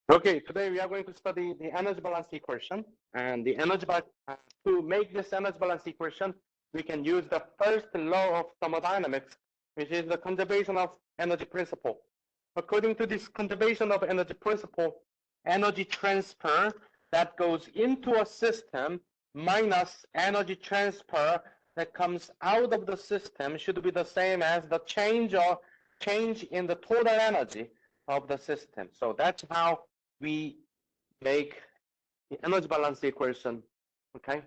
Okay, today we are going to study the energy balance equation. And the energy to make this energy balance equation, we can use the first law of thermodynamics, which is the conservation of energy principle. According to this conservation of energy principle, energy transfer that goes into a system minus energy transfer that comes out of the system should be the same as the change in the total energy of the system. So that's how we make the energy balance equation. Okay.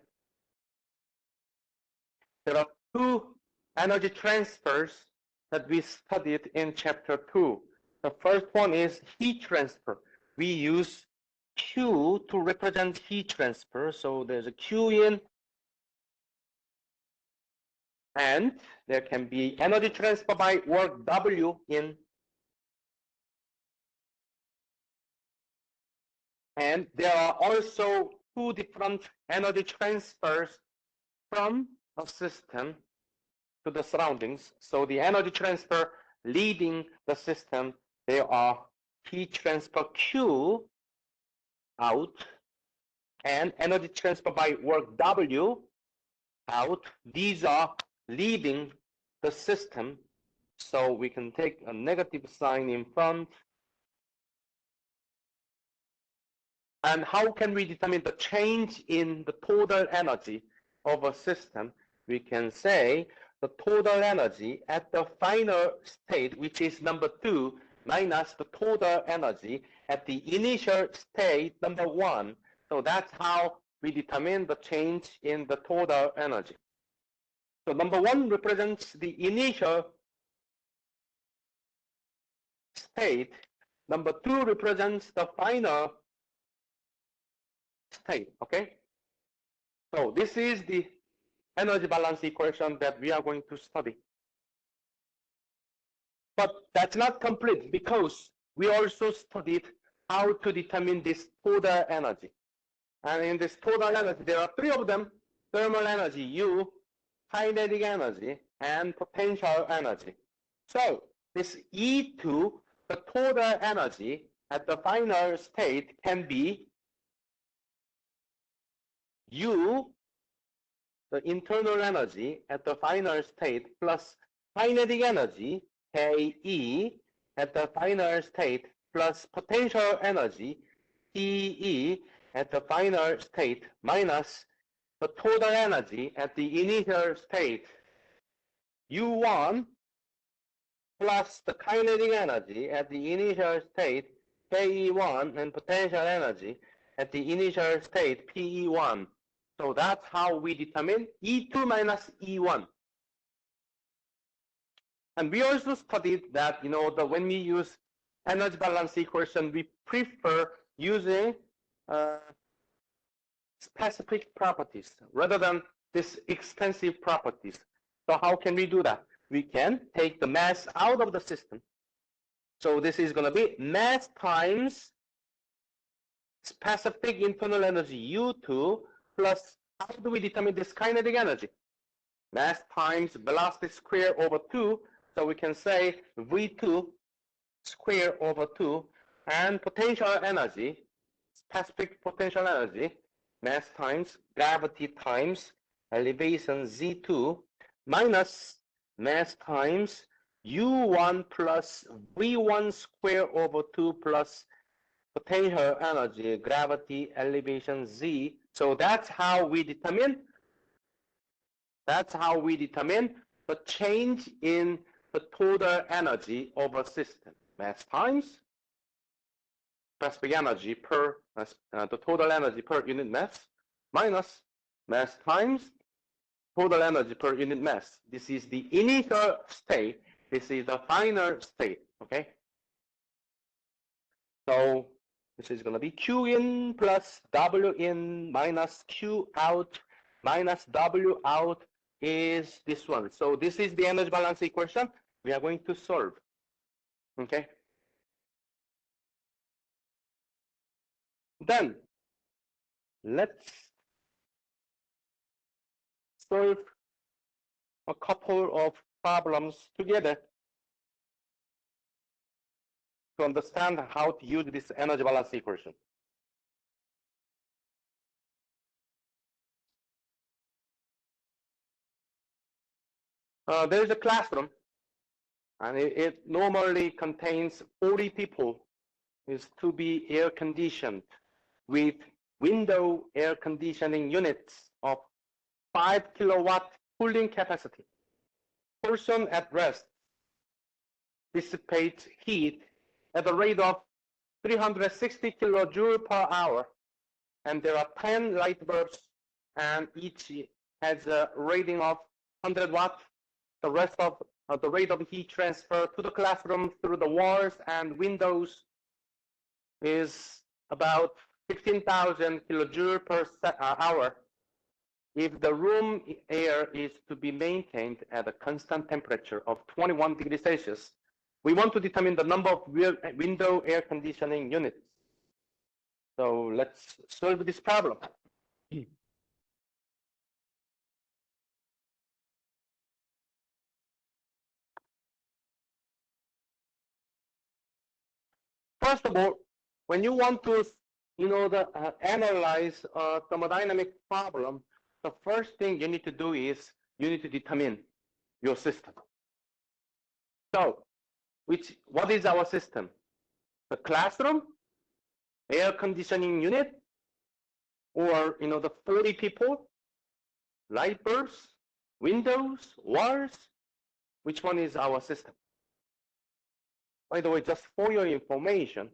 There are two energy transfers that we studied in chapter 2. The first one is heat transfer. We use Q to represent heat transfer. So there's a Q in, and there can be energy transfer by work W in. And there are also two different energy transfers from a system to the surroundings. So the energy transfer leading the system, they are heat transfer Q out and energy transfer by work W out. These are leaving the system. So we can take a negative sign in front. And how can we determine the change in the total energy of a system? We can say the total energy at the final state, which is number 2, minus the total energy at the initial state, number 1. So that's how we determine the change in the total energy. So number 1 represents the initial state. Number 2 represents the final state. Okay. So this is the energy balance equation that we are going to study. But that's not complete because we also studied how to determine this total energy. And in this total energy, there are 3 of them: thermal energy, U, kinetic energy, and potential energy. So this E2, the total energy at the final state, can be U, the internal energy at the final state, plus kinetic energy, Ke, at the final state, plus potential energy, Te, at the final state, minus the total energy at the initial state, U1, plus the kinetic energy at the initial state, Ke1, and potential energy at the initial state, Pe1. So that's how we determine E2 minus E1. And we also studied that, when we use energy balance equation, we prefer using specific properties rather than this extensive properties. So how can we do that? We can take the mass out of the system. So this is going to be mass times specific internal energy U2 plus, how do we determine this kinetic energy? Mass times velocity square over 2. So we can say V2 square over 2, and potential energy, specific potential energy, mass times gravity times elevation Z2 minus mass times U1 plus V1 square over 2 plus potential energy, gravity, elevation Z. So that's how we determine the change in the total energy of a system. Mass times specific energy per the total energy per unit mass minus mass times total energy per unit mass. This is the initial state. This is the final state. Okay. So this is going to be Q in plus W in minus Q out minus W out is this one. So this is the energy balance equation we are going to solve. Okay. Then let's solve a couple of problems together. to understand how to use this energy balance equation. There is a classroom, and it normally contains 40 people. Is to be air conditioned with window air conditioning units of 5 kilowatt cooling capacity. Person at rest dissipates heat at the rate of 360 kilojoule per hour, and there are 10 light bulbs, and each has a rating of 100 watts. The rest of the rate of heat transfer to the classroom through the walls and windows is about 15,000 kilojoule per hour. If the room air is to be maintained at a constant temperature of 21 degrees Celsius, we want to determine the number of window air conditioning units. So let's solve this problem. First of all, when you want to, analyze a thermodynamic problem, the first thing you need to do is you need to determine your system. So, what is our system? The classroom, air conditioning unit, or the 40 people, light bulbs, windows, walls. Which one is our system? By the way, just for your information,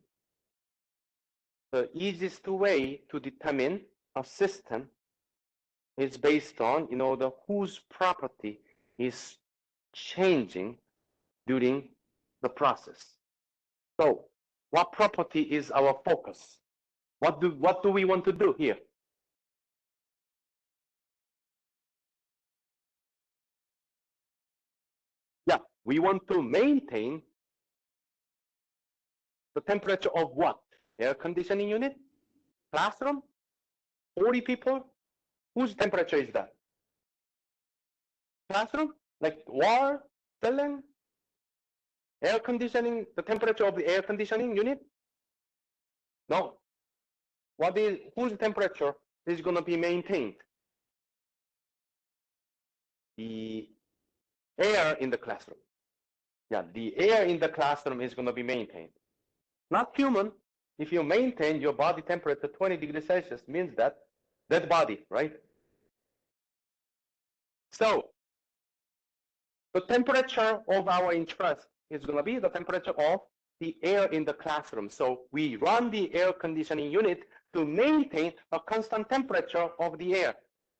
the easiest way to determine a system is based on whose property is changing during the process. So what property is our focus? What do we want to do here? Yeah, we want to maintain the temperature of what? Air conditioning unit? Classroom? 40 people? Whose temperature is that? Classroom? Like wall, ceiling? Air conditioning, the temperature of the air conditioning unit? No. Whose temperature is going to be maintained? The air in the classroom. Yeah, the air in the classroom is going to be maintained. Not human. If you maintain your body temperature 20 degrees Celsius, means that dead body, right? So the temperature of our interest is going to be the temperature of the air in the classroom. So we run the air conditioning unit to maintain a constant temperature of the air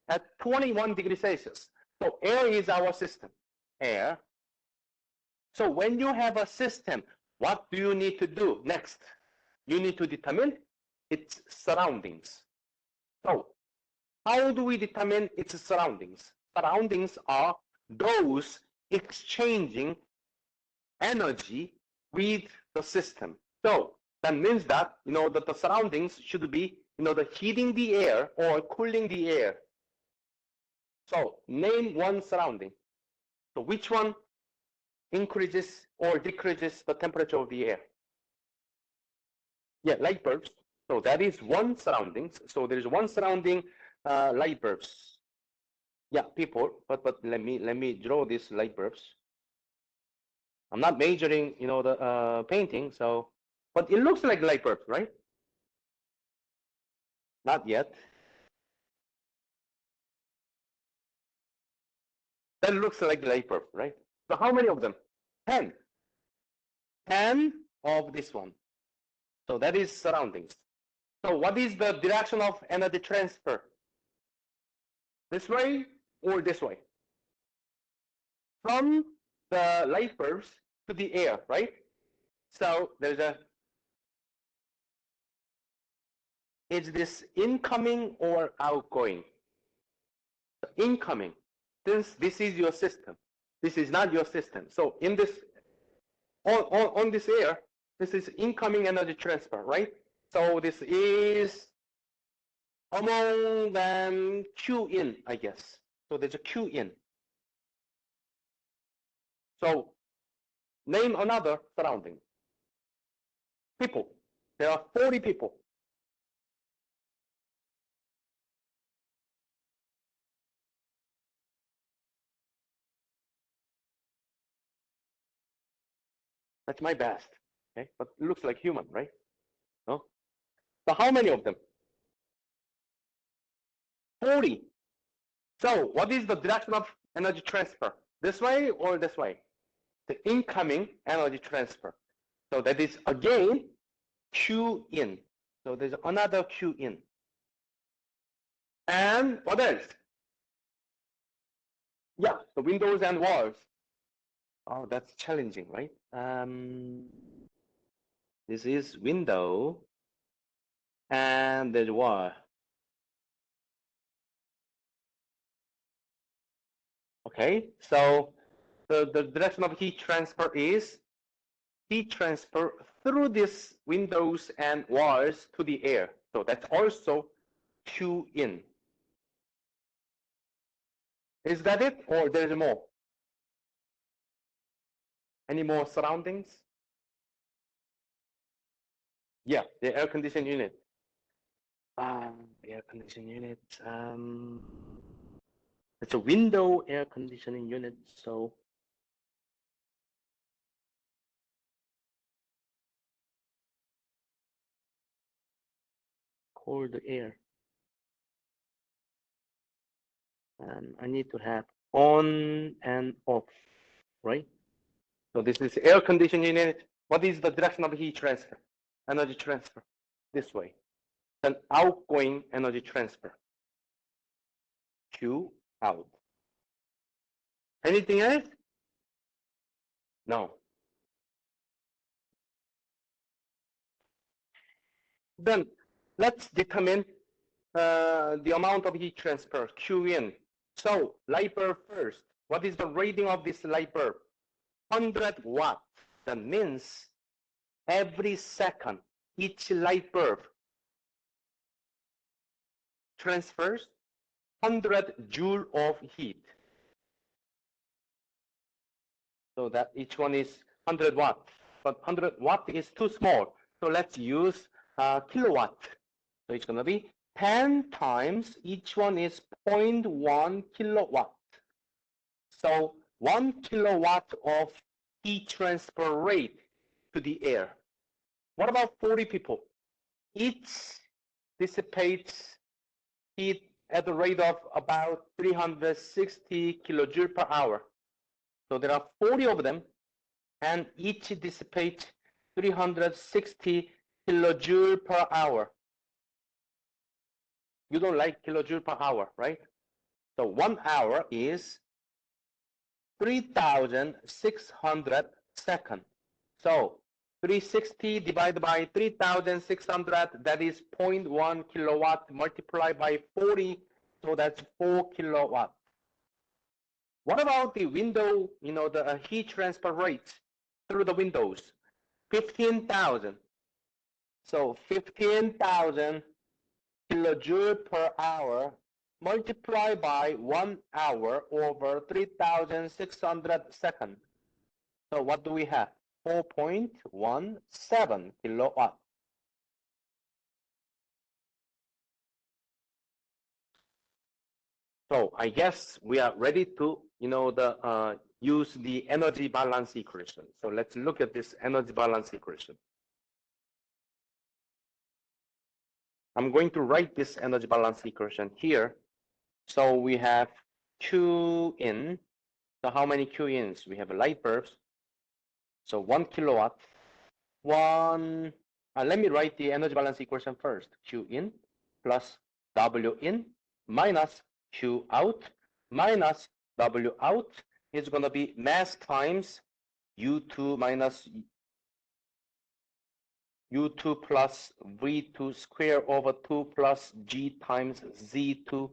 at 21 degrees Celsius. So air is our system, air. So when you have a system, what do you need to do next? You need to determine its surroundings. So how do we determine its surroundings? Surroundings are those exchanging energy with the system. So that means that that the surroundings should be the heating the air or cooling the air. So name one surrounding. So which one increases or decreases the temperature of the air? Yeah, light bulbs. So that is one surroundings. So there is one surrounding, light bulbs. Yeah, people. But let me draw these light bulbs. I'm not measuring, the painting. So, but it looks like light bulbs, right? Not yet. That looks like light bulb, right? So how many of them? 10. 10 of this one. So that is surroundings. So what is the direction of energy transfer? This way or this way? From the light bulbs to the air, right? So there's is this incoming or outgoing? Incoming, since this is your system. This is not your system. So in this, on this air, this is incoming energy transfer, right? So this is among them Q in, I guess. So there's a Q in. So name another surrounding. people. There are 40 people. That's my best. Okay, but it looks like human, right? No. So how many of them? 40. So what is the direction of energy transfer? This way or this way? The incoming energy transfer. So that is again Q in. So there's another Q in. And what else? Yeah, the windows and walls. Oh, that's challenging, right? This is window and there's wall. Okay, so the direction of heat transfer is heat transfer through these windows and walls to the air. So that's also Q in. Is that it, or there's more? Any more surroundings? Yeah, the air conditioning unit. Air conditioning unit. It's a window air conditioning unit. So cold air. And I need to have on and off, right? So this is air conditioning unit. What is the direction of heat transfer? Energy transfer this way. Then outgoing energy transfer. Q out. Anything else? No. Then let's determine the amount of heat transfer, Q in. So light bulb first. What is the rating of this light bulb? 100 watts. That means every second, each light bulb transfers 100 joule of heat. So that each one is 100 watt. But 100 watt is too small. So let's use kilowatt. So it's going to be 10 times, each one is 0.1 kilowatt. So 1 kilowatt of heat transfer rate to the air. What about 40 people? Each dissipates heat at the rate of about 360 kilojoule per hour. So there are 40 of them, and each dissipates 360 kilojoule per hour. You don't like kilojoule per hour, right? So 1 hour is 3,600 seconds. So 360 divided by 3,600, that is 0.1 kilowatt multiplied by 40, so that's 4 kilowatt. What about the window, the heat transfer rate through the windows? 15,000. So 15,000 kilojoule per hour multiplied by 1 hour over 3,600 seconds. So what do we have? 4.17 kilowatt. So I guess we are ready to, use the energy balance equation. So let's look at this energy balance equation. I'm going to write this energy balance equation here. So we have Q in. So how many Q ins? We have light bulbs. So 1 kilowatt. Let me write the energy balance equation first. Q in plus W in minus Q out minus W out is going to be mass times U2 minus U2 plus V2 square over 2 plus G times Z2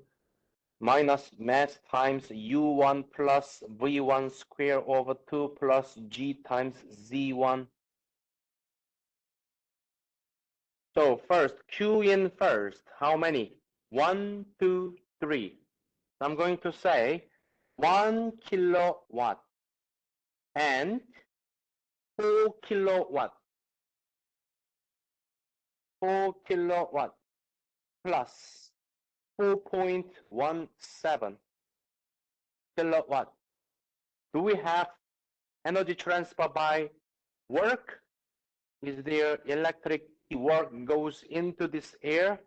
minus mass times U1 plus V1 square over 2 plus G times Z1. So first, Q in first. How many? 1, 2, 3. I'm going to say 1 kilowatt and 4 kilowatt. 4 kilowatt plus 4.17 kilowatt. Do we have energy transfer by work? Is there electric work goes into this air?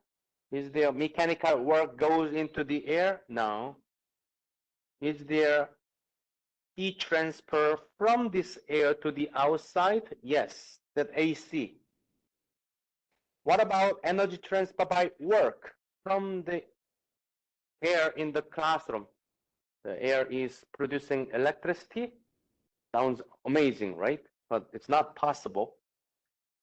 Is there mechanical work goes into the air? No. Is there heat transfer from this air to the outside? Yes, that AC. What about energy transfer by work from the air in the classroom? The air is producing electricity. Sounds amazing, right? But it's not possible.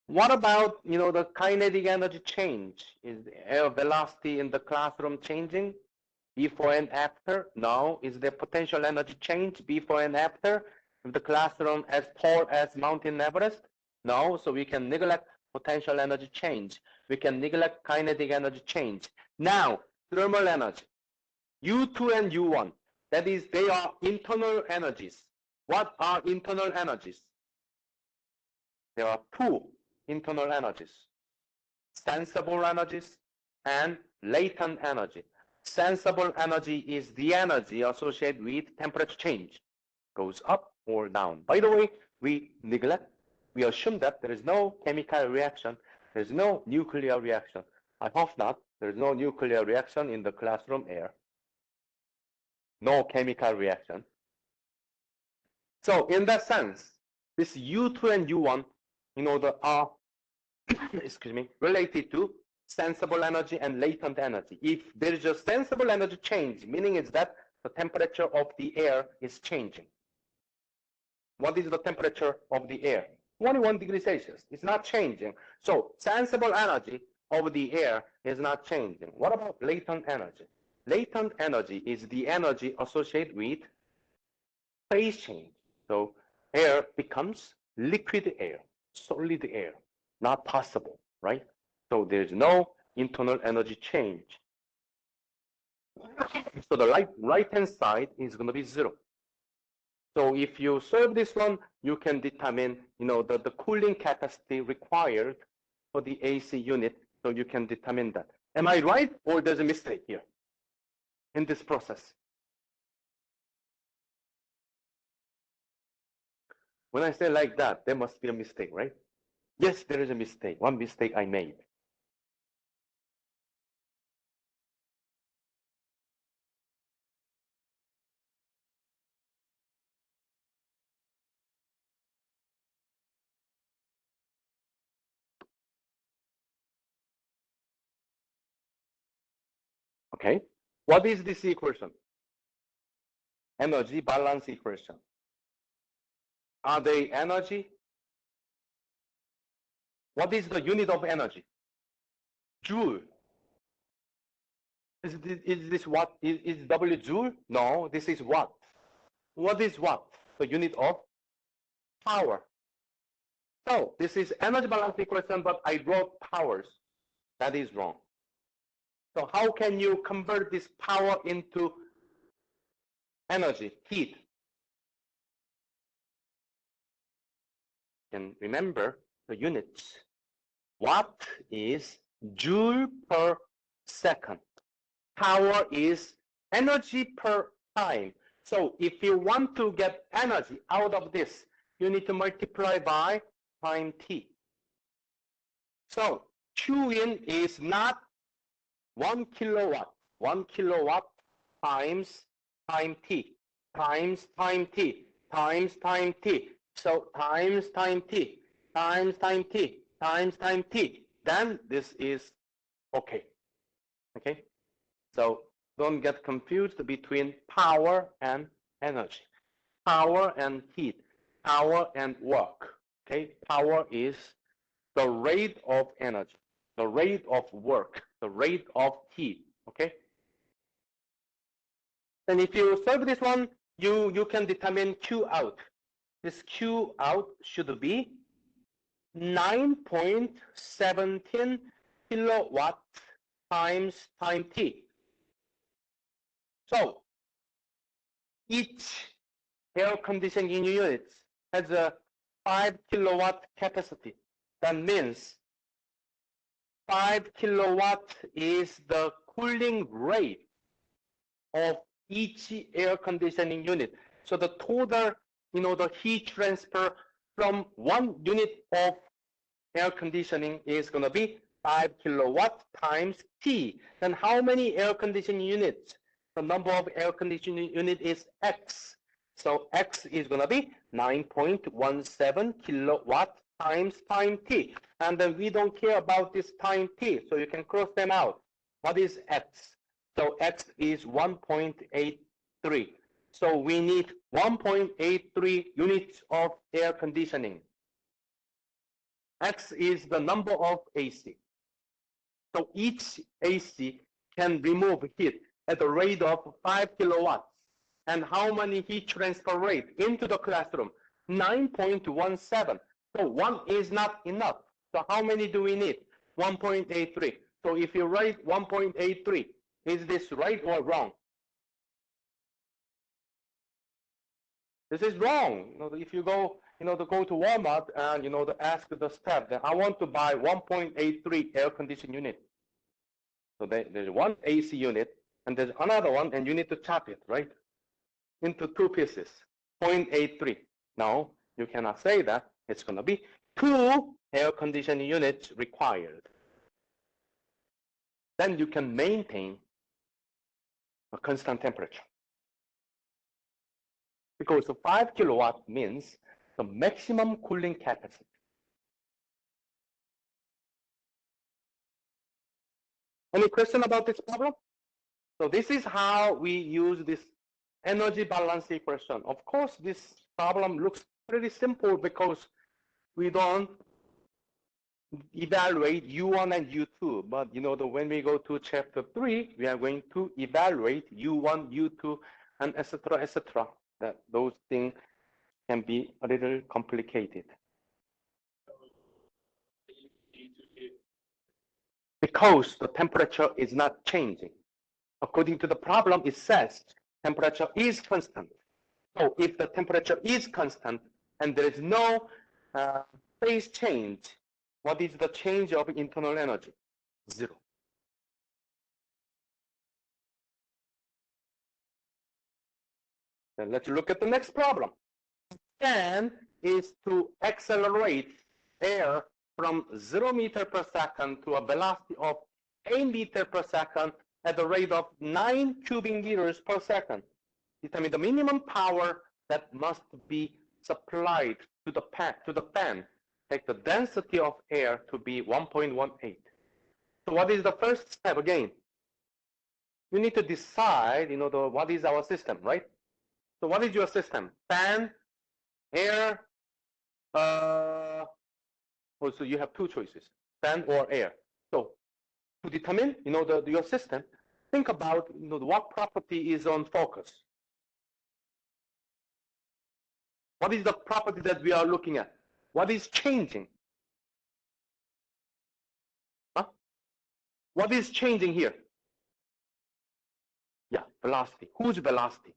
What about, the kinetic energy change? Is the air velocity in the classroom changing before and after? No. Is there potential energy change before and after? If the classroom as tall as Mountain Everest? No. So we can neglect potential energy change. We can neglect kinetic energy change. Now, thermal energy. U2 and U1. That is, they are internal energies. What are internal energies? There are two internal energies, sensible energies and latent energy. Sensible energy is the energy associated with temperature change, goes up or down. By the way, we assume that there is no chemical reaction, there is no nuclear reaction. I hope not. There is no nuclear reaction in the classroom air. No chemical reaction. So in that sense, this U2 and U1, are related to sensible energy and latent energy. If there is a sensible energy change, meaning is that the temperature of the air is changing. What is the temperature of the air? 21 degrees Celsius. It's not changing. So sensible energy of the air is not changing. What about latent energy? Latent energy is the energy associated with phase change. So air becomes liquid air, solid air. Not possible, right? So there's no internal energy change. So the right-hand side is going to be 0. So if you solve this one, you can determine, the cooling capacity required for the AC unit. So you can determine that. Am I right, or there's a mistake here in this process? When I say like that, there must be a mistake, right? Yes, there is a mistake. One mistake I made. Okay. What is this equation? Energy balance equation. Are they energy? What is the unit of energy? Joule. Is this watt? Is W joule? No, this is watt. What is watt? The unit of power. So this is energy balance equation, but I wrote powers. That is wrong. So how can you convert this power into energy, heat? And remember the units. Watt is joule per second. Power is energy per time. So if you want to get energy out of this, you need to multiply by time t. So Q in is not 1 kilowatt. 1 kilowatt times time t times time t times time t. So times time t times time t times time t. Then this is okay. Okay. So don't get confused between power and energy. Power and heat. Power and work. Okay. Power is the rate of energy, the rate of work, the rate of heat. Okay. And if you solve this one, you can determine Q out. This Q out should be 9.17 kilowatt times time t. So each air conditioning unit has a 5 kilowatt capacity. That means 5 kilowatt is the cooling rate of each air conditioning unit. So the total, the heat transfer from one unit of air conditioning is going to be 5 kilowatt times T. Then how many air conditioning units? The number of air conditioning unit is X. So X is going to be 9.17 kilowatt times time T. And then we don't care about this time T, so you can cross them out. What is X? So X is 1.83. So we need 1.83 units of air conditioning. X is the number of AC. So each AC can remove heat at the rate of 5 kilowatts. And how many heat transfer rate into the classroom? 9.17. So 1 is not enough. So how many do we need? 1.83. So if you write 1.83, is this right or wrong? This is wrong. If you go, to go to Walmart and, to ask the staff that I want to buy 1.83 air conditioning unit. So there's one AC unit and there's another one, and you need to chop it, right? Into two pieces, 0.83. Now, you cannot say that. It's going to be 2 air conditioning units required. Then you can maintain a constant temperature. Because 5 kilowatt means the maximum cooling capacity. Any question about this problem? So this is how we use this energy balance equation. Of course, this problem looks pretty simple because we don't evaluate U1 and U2. But when we go to chapter 3, we are going to evaluate U1, U2, and etc., etc. That those things can be a little complicated. Because the temperature is not changing. According to the problem, it says temperature is constant. So if the temperature is constant and there is no phase change, what is the change of internal energy? 0. Then let's look at the next problem. Fan is to accelerate air from 0 meter per second to a velocity of 8 meter per second at the rate of 9 cubic meters per second. Determine the minimum power that must be supplied to the fan. Take the density of air to be 1.18. So what is the first step again? You need to decide, what is our system, right? So what is your system? Fan, air, so you have two choices, fan or air. So to determine, your system, think about, what property is on focus. What is the property that we are looking at? What is changing? Huh? What is changing here? Yeah, velocity. Whose velocity?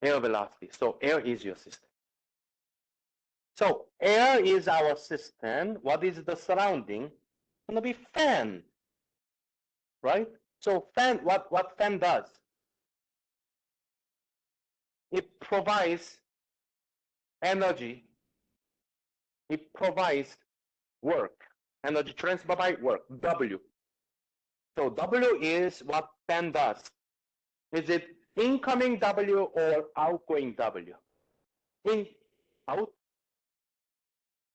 Air velocity. So air is your system. So air is our system. What is the surrounding? It's going to be fan, right? So fan, what fan does? It provides energy. It provides work. Energy transfer by work, W. So W is what fan does. Is it incoming W or outgoing W? Out.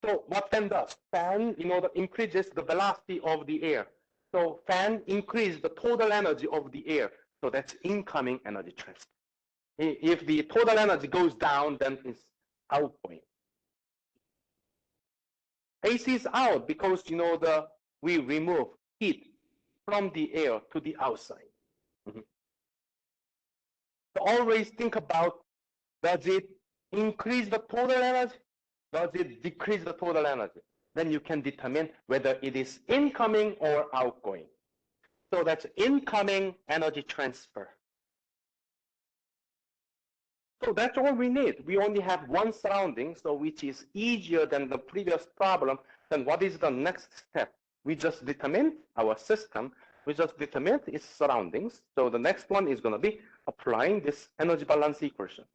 So what fan does? Fan, increases the velocity of the air. So fan increases the total energy of the air. So that's incoming energy transfer. If the total energy goes down, then it's outgoing. AC is out because we remove heat from the air to the outside. So always think about, does it increase the total energy? Does it decrease the total energy? Then you can determine whether it is incoming or outgoing. So that's incoming energy transfer. So that's all we need. We only have one surrounding, so which is easier than the previous problem. Then what is the next step? We just determined our system. We just determined its surroundings. So the next one is going to be applying this energy balance equation.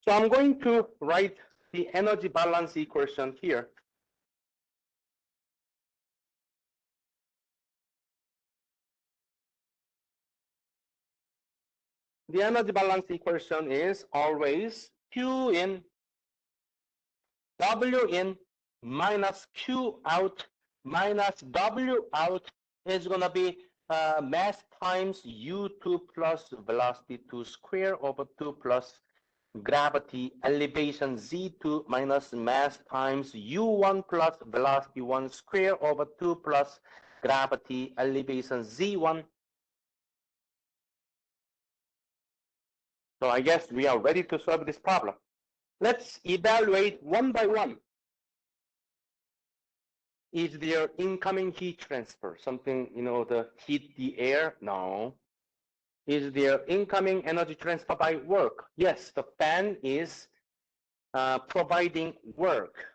So I'm going to write the energy balance equation here. The energy balance equation is always Q in, W in minus Q out minus W out is going to be mass times U2 plus velocity 2 square over 2 plus gravity elevation Z2 minus mass times U1 plus velocity 1 square over 2 plus gravity elevation Z1. So I guess we are ready to solve this problem. Let's evaluate one by one. Is there incoming heat transfer? Something, the heat the air? No. Is there incoming energy transfer by work? Yes, the fan is providing work.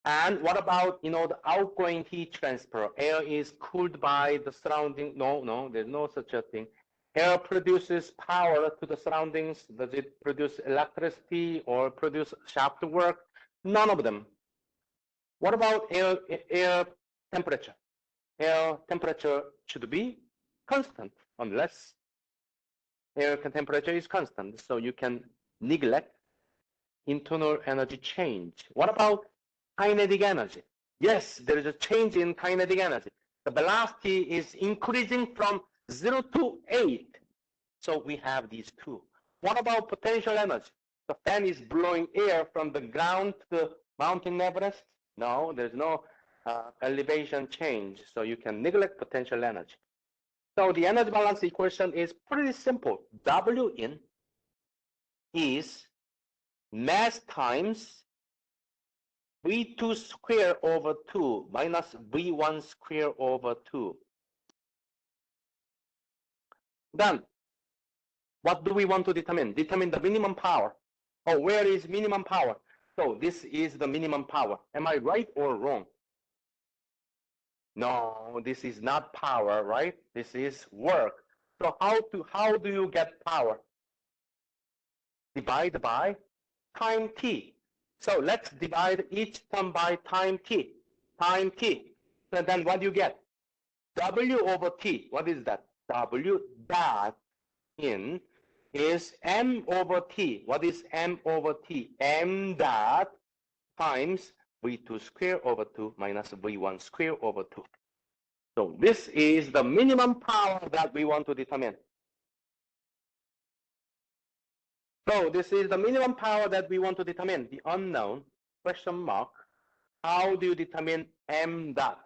And what about, the outgoing heat transfer? Air is cooled by the surrounding. No, there's no such a thing. Air produces power to the surroundings. Does it produce electricity or produce shaft work? None of them. What about air temperature? Air temperature should be constant unless air temperature is constant. So you can neglect internal energy change. What about kinetic energy? Yes, there is a change in kinetic energy. The velocity is increasing from 0 to 8. So we have these two. What about potential energy? The fan is blowing air from the ground to the mountain Everest. No, there's no elevation change. So you can neglect potential energy. So the energy balance equation is pretty simple. W in is mass times V2 square over 2 minus V1 square over 2. Then, what do we want to determine? Determine the minimum power. Oh, where is minimum power? So this is the minimum power. Am I right or wrong? No, this is not power, right? This is work. So how do you get power? Divide by time t. So let's divide each term by time t. Time t. So then what do you get? W over t. What is that? W dot in is m over t. What is m over t? M dot times v2 square over 2 minus v1 square over 2. So this is the minimum power that we want to determine. So this is the minimum power that we want to determine, the unknown, question mark. How do you determine m dot?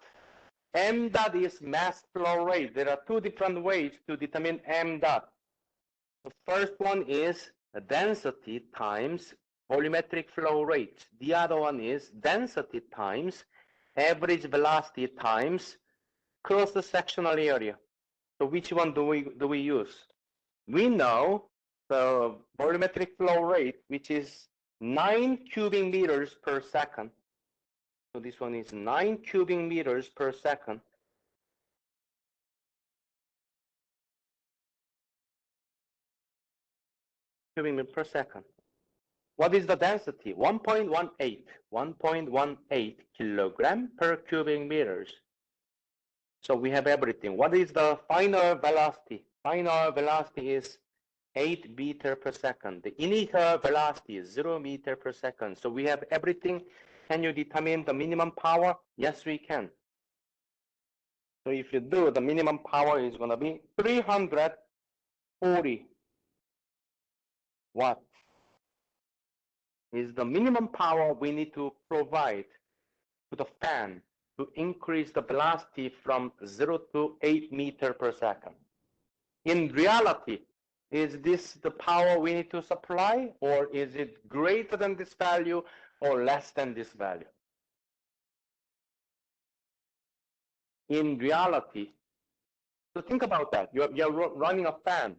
M dot is mass flow rate. There are two different ways to determine m dot. The first one is density times volumetric flow rate. The other one is density times average velocity times cross-sectional area. So which one do we use? We know the volumetric flow rate, which is 9 cubic meters per second. So this one is 9 cubic meters per second. Cubic meters per second. What is the density? 1.18. 1.18 kilogram per cubic meters. So we have everything. What is the final velocity? Final velocity is 8 meter per second. The initial velocity is 0 meter per second. So we have everything. Can you determine the minimum power? Yes, we can. So if you do, the minimum power is going to be 340 watts. Is the minimum power we need to provide to the fan to increase the velocity from 0 to 8 meter per second. In reality, is this the power we need to supply, or is it greater than this value or less than this value? In reality, so think about that. You're running a fan.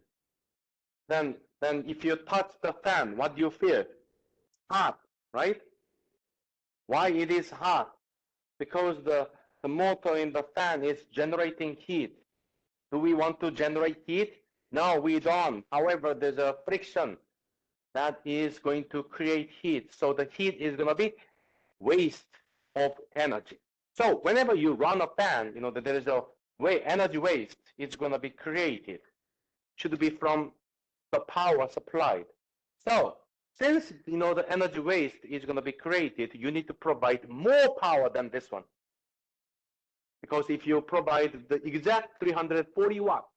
Then if you touch the fan, what do you feel? Hot, right? Why it is hot? Because the motor in the fan is generating heat. Do we want to generate heat? No, we don't. However, there's a friction that is going to create heat. So the heat is going to be waste of energy. So whenever you run a fan, that there is a energy waste. It's going to be created. Should be from the power supplied. So since the energy waste is going to be created, you need to provide more power than this one. Because if you provide the exact 340 watt,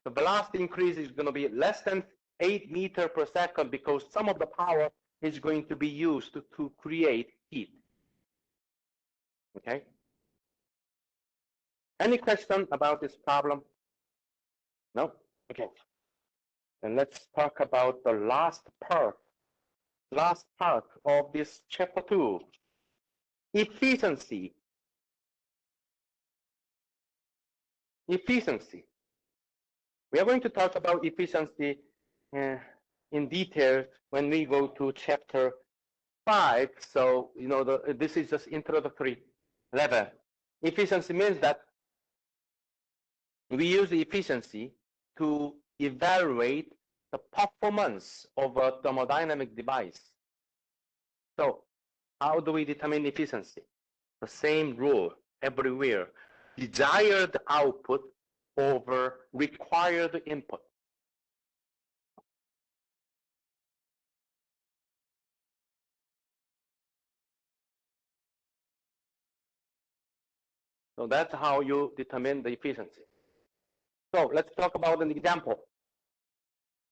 the velocity increase is going to be less than 8 meters per second, because some of the power is going to be used to create heat. Okay? Any question about this problem? No? Okay. And let's talk about the last part of this chapter 2. Efficiency. Efficiency. We are going to talk about efficiency in detail when we go to chapter 5. So, this is just introductory level. Efficiency means that we use efficiency to evaluate the performance of a thermodynamic device. So, how do we determine efficiency? The same rule everywhere. Desired output over required input. So that's how you determine the efficiency. So let's talk about an example.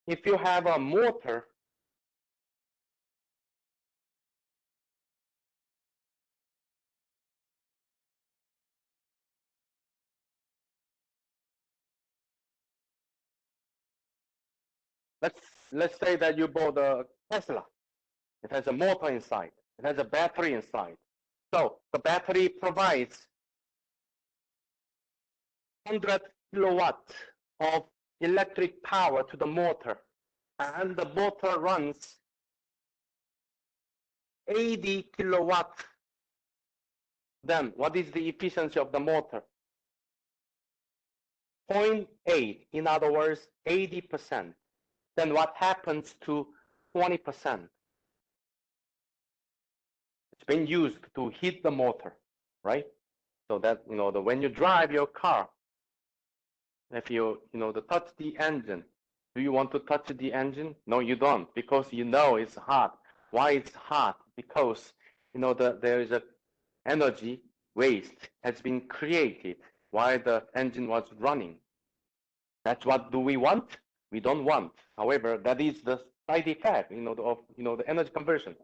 If you have a motor, let's say that you bought a Tesla. It has a motor inside. It has a battery inside. So the battery provides 100 kilowatt of electric power to the motor, and the motor runs 80 kilowatt. Then what is the efficiency of the motor? 0.8, in other words, 80%. Then what happens to 20%? It's been used to heat the motor, right? So that, when you drive your car, if you, touch the engine, do you want to touch the engine? No, you don't, because it's hot. Why it's hot? Because, there is a energy waste has been created while the engine was running. That's what do we want? We don't want. However, that is the side effect, of the energy conversion.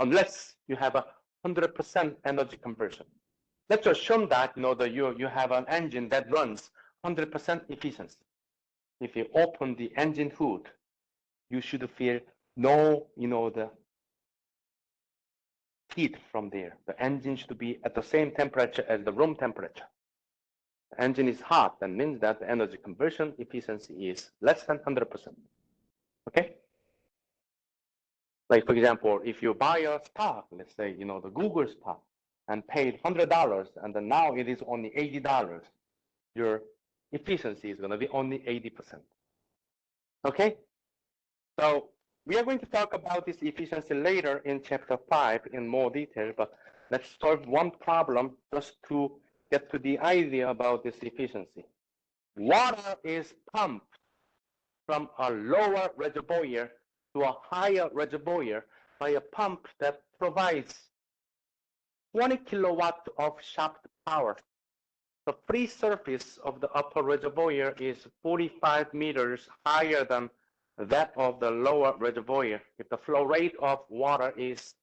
Unless you have 100% energy conversion. Let's assume that you have an engine that runs 100% efficiency. If you open the engine hood, you should feel no, the heat from there. The engine should be at the same temperature as the room temperature. The engine is hot, that means that the energy conversion efficiency is less than 100%. Okay? Like, for example, if you buy a stock, let's say, the Google stock, and paid $100, and then now it is only $80, your efficiency is going to be only 80%. Okay? So we are going to talk about this efficiency later in chapter 5 in more detail, but let's solve one problem just to get to the idea about this efficiency. Water is pumped from a lower reservoir to a higher reservoir by a pump that provides 20 kilowatt of shaft power. The free surface of the upper reservoir is 45 meters higher than that of the lower reservoir. If the flow rate of water is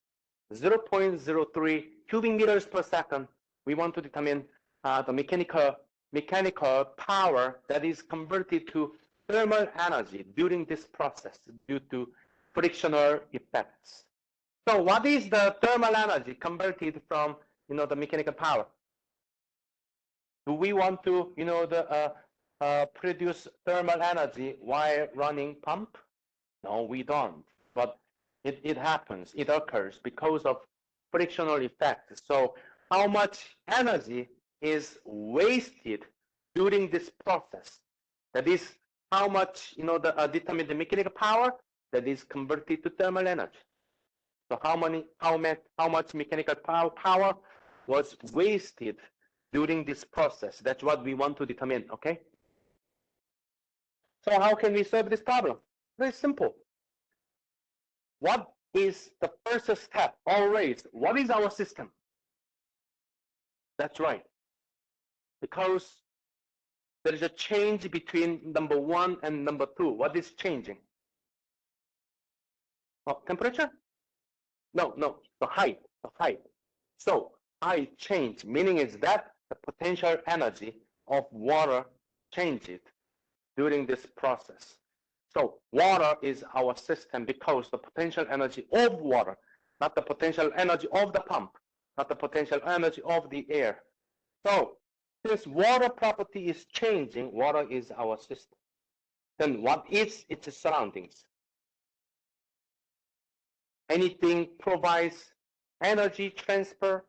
0.03 cubic meters per second, we want to determine the mechanical power that is converted to thermal energy during this process due to frictional effects. So what is the thermal energy converted from the mechanical power? Do we want to produce thermal energy while running pump? No, we don't. But it happens, it occurs because of frictional effect. So how much energy is wasted during this process? That is how much, determine the mechanical power that is converted to thermal energy. So how much mechanical power was wasted during this process? That's what we want to determine, okay? So how can we solve this problem? Very simple. What is the first step? Always, what is our system? That's right. Because there is a change between number 1 and number 2. What is changing? Oh, temperature? No, the height. So height change, meaning is that the potential energy of water changes during this process. So water is our system because the potential energy of water, not the potential energy of the pump, not the potential energy of the air. So since water property is changing, water is our system. Then what is its surroundings? Anything provides energy transfer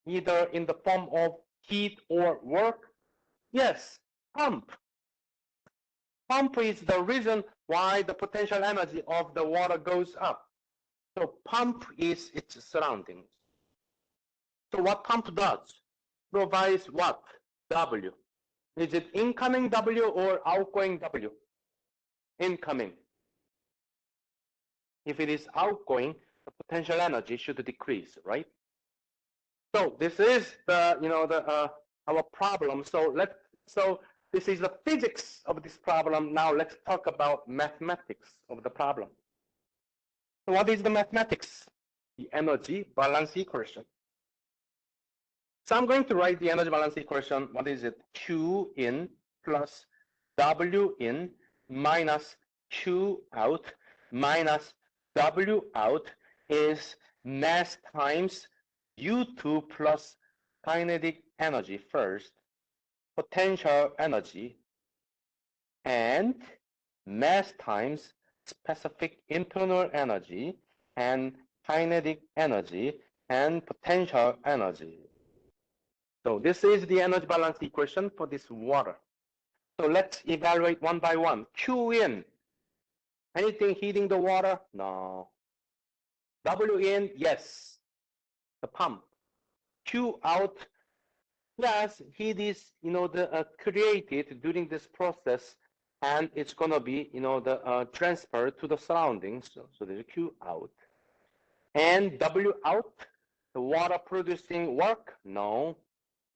either in the form of heat or work? Yes, pump. Pump is the reason why the potential energy of the water goes up. So pump is its surroundings. So what pump does? Provides what? W. Is it incoming W or outgoing W? Incoming. If it is outgoing, the potential energy should decrease, right? So this is the our problem. So this is the physics of this problem. Now let's talk about mathematics of the problem. So what is the mathematics? The energy balance equation. So I'm going to write the energy balance equation. What is it? Q in plus W in minus Q out minus W out is mass times U2 plus kinetic energy first, potential energy, and mass times specific internal energy and kinetic energy and potential energy. So this is the energy balance equation for this water. So let's evaluate one by one. Q in, anything heating the water? No. W in, yes, the pump. Q out, yes, heat is, created during this process, and it's gonna be, transfer to the surroundings. So there's a Q out. And W out, the water producing work? No.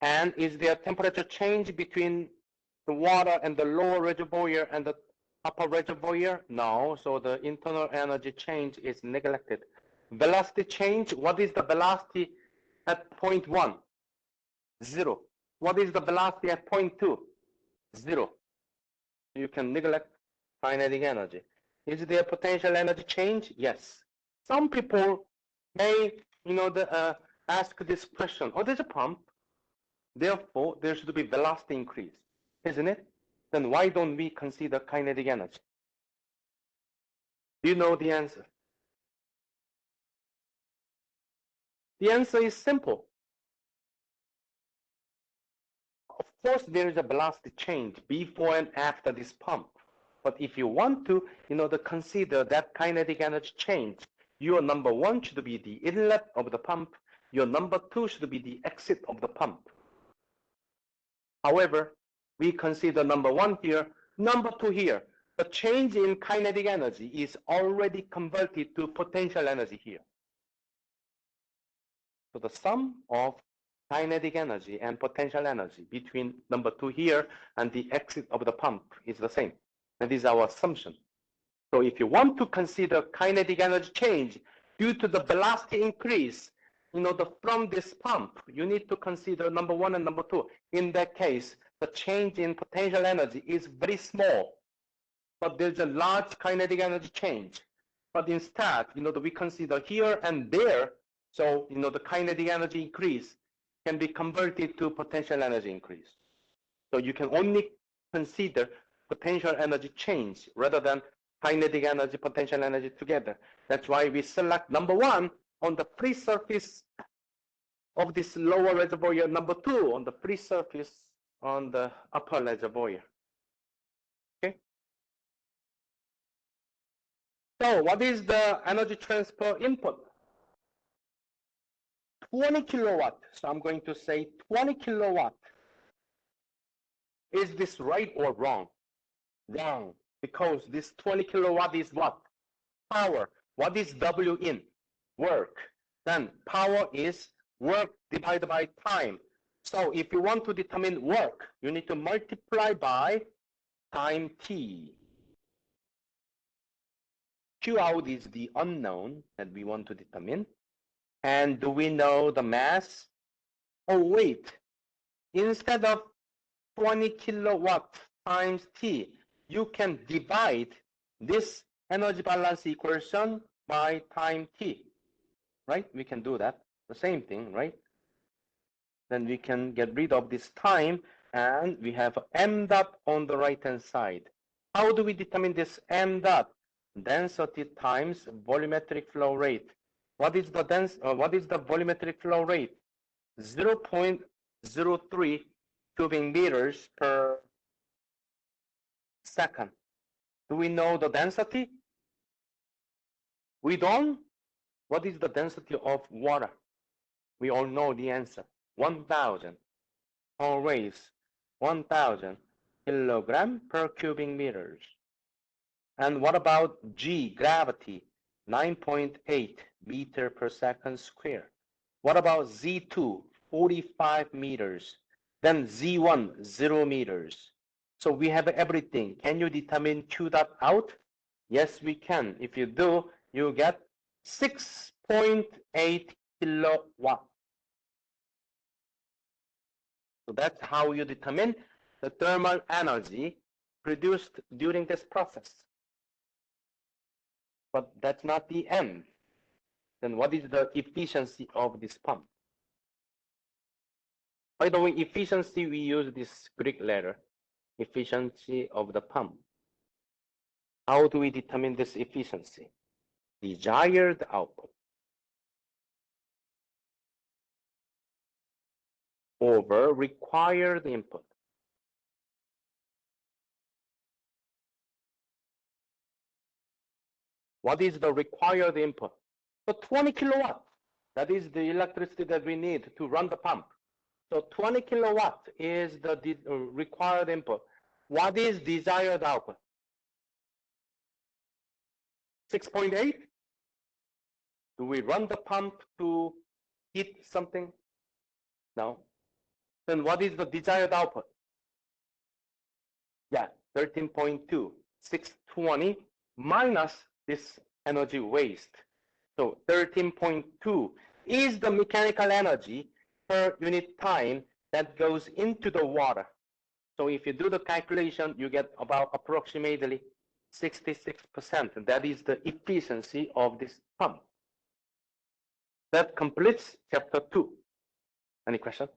And is there temperature change between the water and the lower reservoir and the upper reservoir? No. So the internal energy change is neglected. Velocity change, what is the velocity at point 1? 0. What is the velocity at point 2? 0. You can neglect kinetic energy. Is there potential energy change? Yes. Some people may, ask this question, oh, there's a pump. Therefore, there should be velocity increase, isn't it? Then why don't we consider kinetic energy? Do you know the answer? The answer is simple. Of course, there is a velocity change before and after this pump. But if you want to, consider that kinetic energy change, your number 1 should be the inlet of the pump. Your number 2 should be the exit of the pump. However, we consider number 1 here, number 2 here. The change in kinetic energy is already converted to potential energy here. So the sum of kinetic energy and potential energy between number 2 here and the exit of the pump is the same. That is our assumption. So if you want to consider kinetic energy change due to the velocity increase, from this pump, you need to consider number 1 and number 2. In that case, the change in potential energy is very small, but there's a large kinetic energy change. But instead, we consider here and there, so, the kinetic energy increase can be converted to potential energy increase. So you can only consider potential energy change rather than kinetic energy, potential energy together. That's why we select number 1 on the free surface of this lower reservoir number 2 on the free surface on the upper reservoir. Okay. So what is the energy transfer input? 20 kilowatt. So I'm going to say 20 kilowatt. Is this right or wrong? Wrong, because this 20 kilowatt is what? Power. What is W in? Work. Then power is work divided by time. So if you want to determine work, you need to multiply by time t. Q out is the unknown that we want to determine. And do we know the mass? Oh, wait. Instead of 20 kilowatt times T, you can divide this energy balance equation by time T, right? We can do that, the same thing, right? Then we can get rid of this time, and we have m dot on the right-hand side. How do we determine this m dot? Density times volumetric flow rate. What is the volumetric flow rate? 0.03 cubic meters per second. Do we know the density? We don't. What is the density of water? We all know the answer. 1,000. Always 1,000 kilogram per cubic meters. And what about G, gravity? 9.8 meter per second square. What about Z2? 45 meters. Then Z1, 0 meters. So we have everything. Can you determine Q dot out? Yes, we can. If you do, you get 6.8 kilowatt. So that's how you determine the thermal energy produced during this process. But that's not the end. Then what is the efficiency of this pump? By the way, efficiency, we use this Greek letter, efficiency of the pump. How do we determine this efficiency? Desired output over required input. What is the required input? So 20 kilowatt, that is the electricity that we need to run the pump. So 20 kilowatt is the required input. What is desired output? 6.8? Do we run the pump to heat something? No. Then what is the desired output? Yeah, 13.2. 620 minus this energy waste. So 13.2 is the mechanical energy per unit time that goes into the water. So if you do the calculation, you get about approximately 66%. That is the efficiency of this pump. That completes chapter 2. Any questions?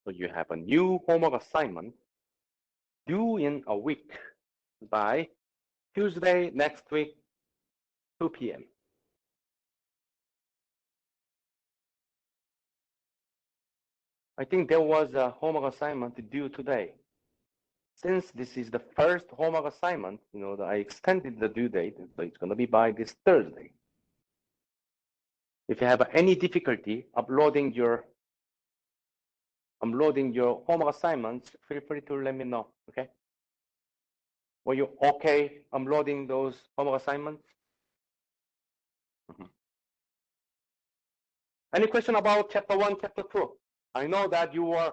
So you have a new homework assignment due in a week by Tuesday next week, 2 p.m. I think there was a homework assignment due today. Since this is the first homework assignment, I extended the due date, so it's going to be by this Thursday. If you have any difficulty uploading your homework assignments, feel free to let me know, okay? Were you okay uploading those homework assignments? Any question about chapter 1, chapter 2? I know that you were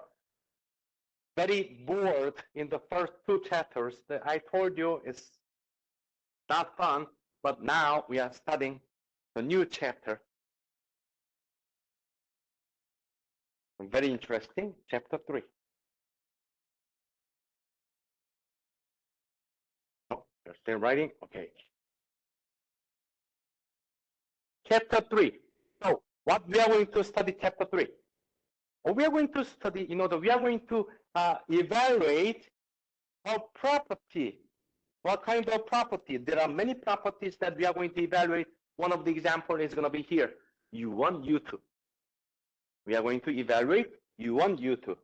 very bored in the first 2 chapters. That I told you it's not fun, but now we are studying the new chapter. Very interesting, chapter 3. Oh, you're still writing? Okay. Chapter 3. So what we are going to study chapter 3? We are going to study, we are going to evaluate a property What kind of property? There are many properties that we are going to evaluate. One of the examples is going to be here, U1, U2. We are going to evaluate U1, U2.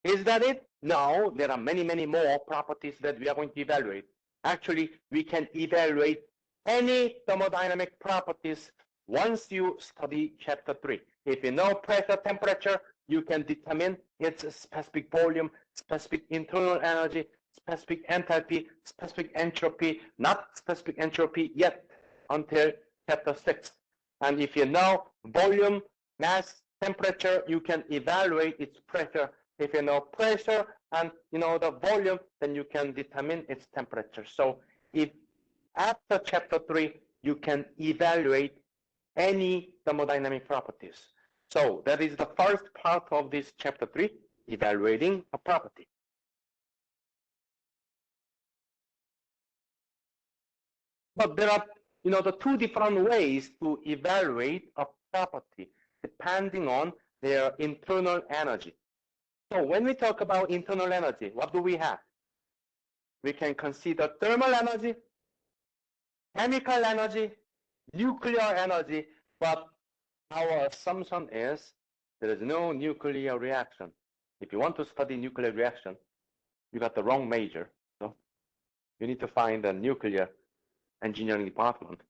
Is that it? No, there are many, many more properties that we are going to evaluate. Actually, we can evaluate any thermodynamic properties once you study chapter 3. If you know pressure, temperature, you can determine its specific volume, specific internal energy, specific enthalpy, specific entropy, not specific entropy yet until chapter 6. And if you know volume, mass, temperature, you can evaluate its pressure. If you know pressure and you know the volume, then you can determine its temperature. So if after chapter 3, you can evaluate any thermodynamic properties. So that is the first part of this chapter 3, evaluating a property. But there are, the two different ways to evaluate a property depending on their internal energy. So when we talk about internal energy, what do we have? We can consider thermal energy, chemical energy, nuclear energy, but our assumption is there is no nuclear reaction. If you want to study nuclear reaction, you got the wrong major. So you need to find a nuclear engineering department.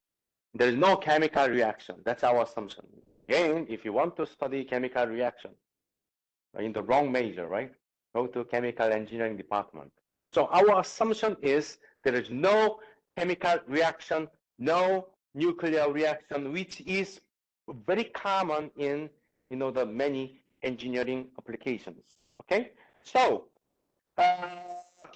There is no chemical reaction. That's our assumption. Again, if you want to study chemical reaction, in the wrong major, right? Go to chemical engineering department. So our assumption is there is no chemical reaction, no nuclear reaction, which is very common in the many engineering applications. Okay, so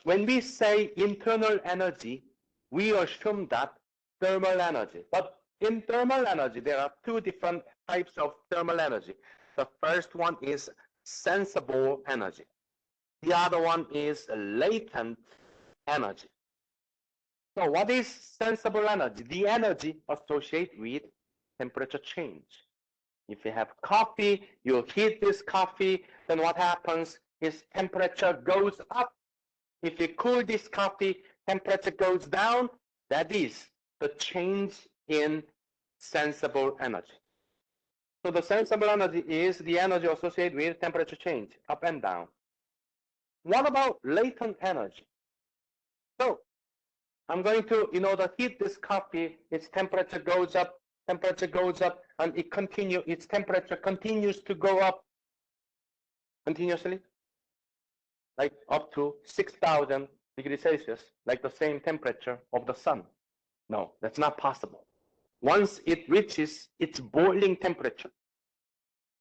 when we say internal energy, we assume that thermal energy. But in thermal energy, there are two different types of thermal energy. The first one is sensible energy. The other one is latent energy. So what is sensible energy? The energy associated with temperature change. If you have coffee, you heat this coffee, then what happens is temperature goes up. If you cool this coffee, temperature goes down. That is the change in sensible energy. So the sensible energy is the energy associated with temperature change, up and down. What about latent energy? So I'm going to, heat this coffee, its temperature goes up, and its temperature continues to go up continuously, like up to 6,000 degrees Celsius, like the same temperature of the sun. No, that's not possible. Once it reaches its boiling temperature,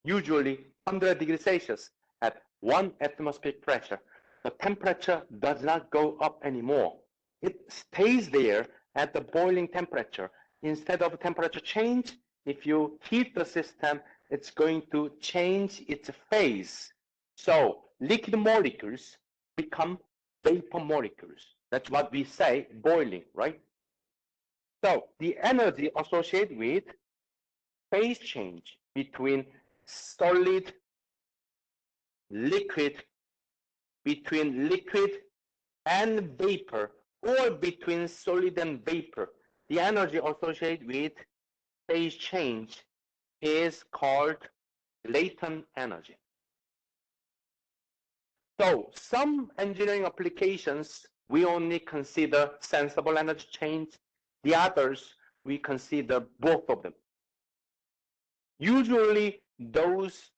usually 100 degrees Celsius at 1 atmospheric pressure, the temperature does not go up anymore. It stays there at the boiling temperature. Instead of temperature change, if you heat the system, it's going to change its phase. So liquid molecules become vapor molecules. That's what we say, boiling, right? So the energy associated with phase change between solid, liquid, between liquid and vapor, or between solid and vapor, the energy associated with phase change is called latent energy. So some engineering applications, we only consider sensible energy change. The others, we consider both of them. Usually those,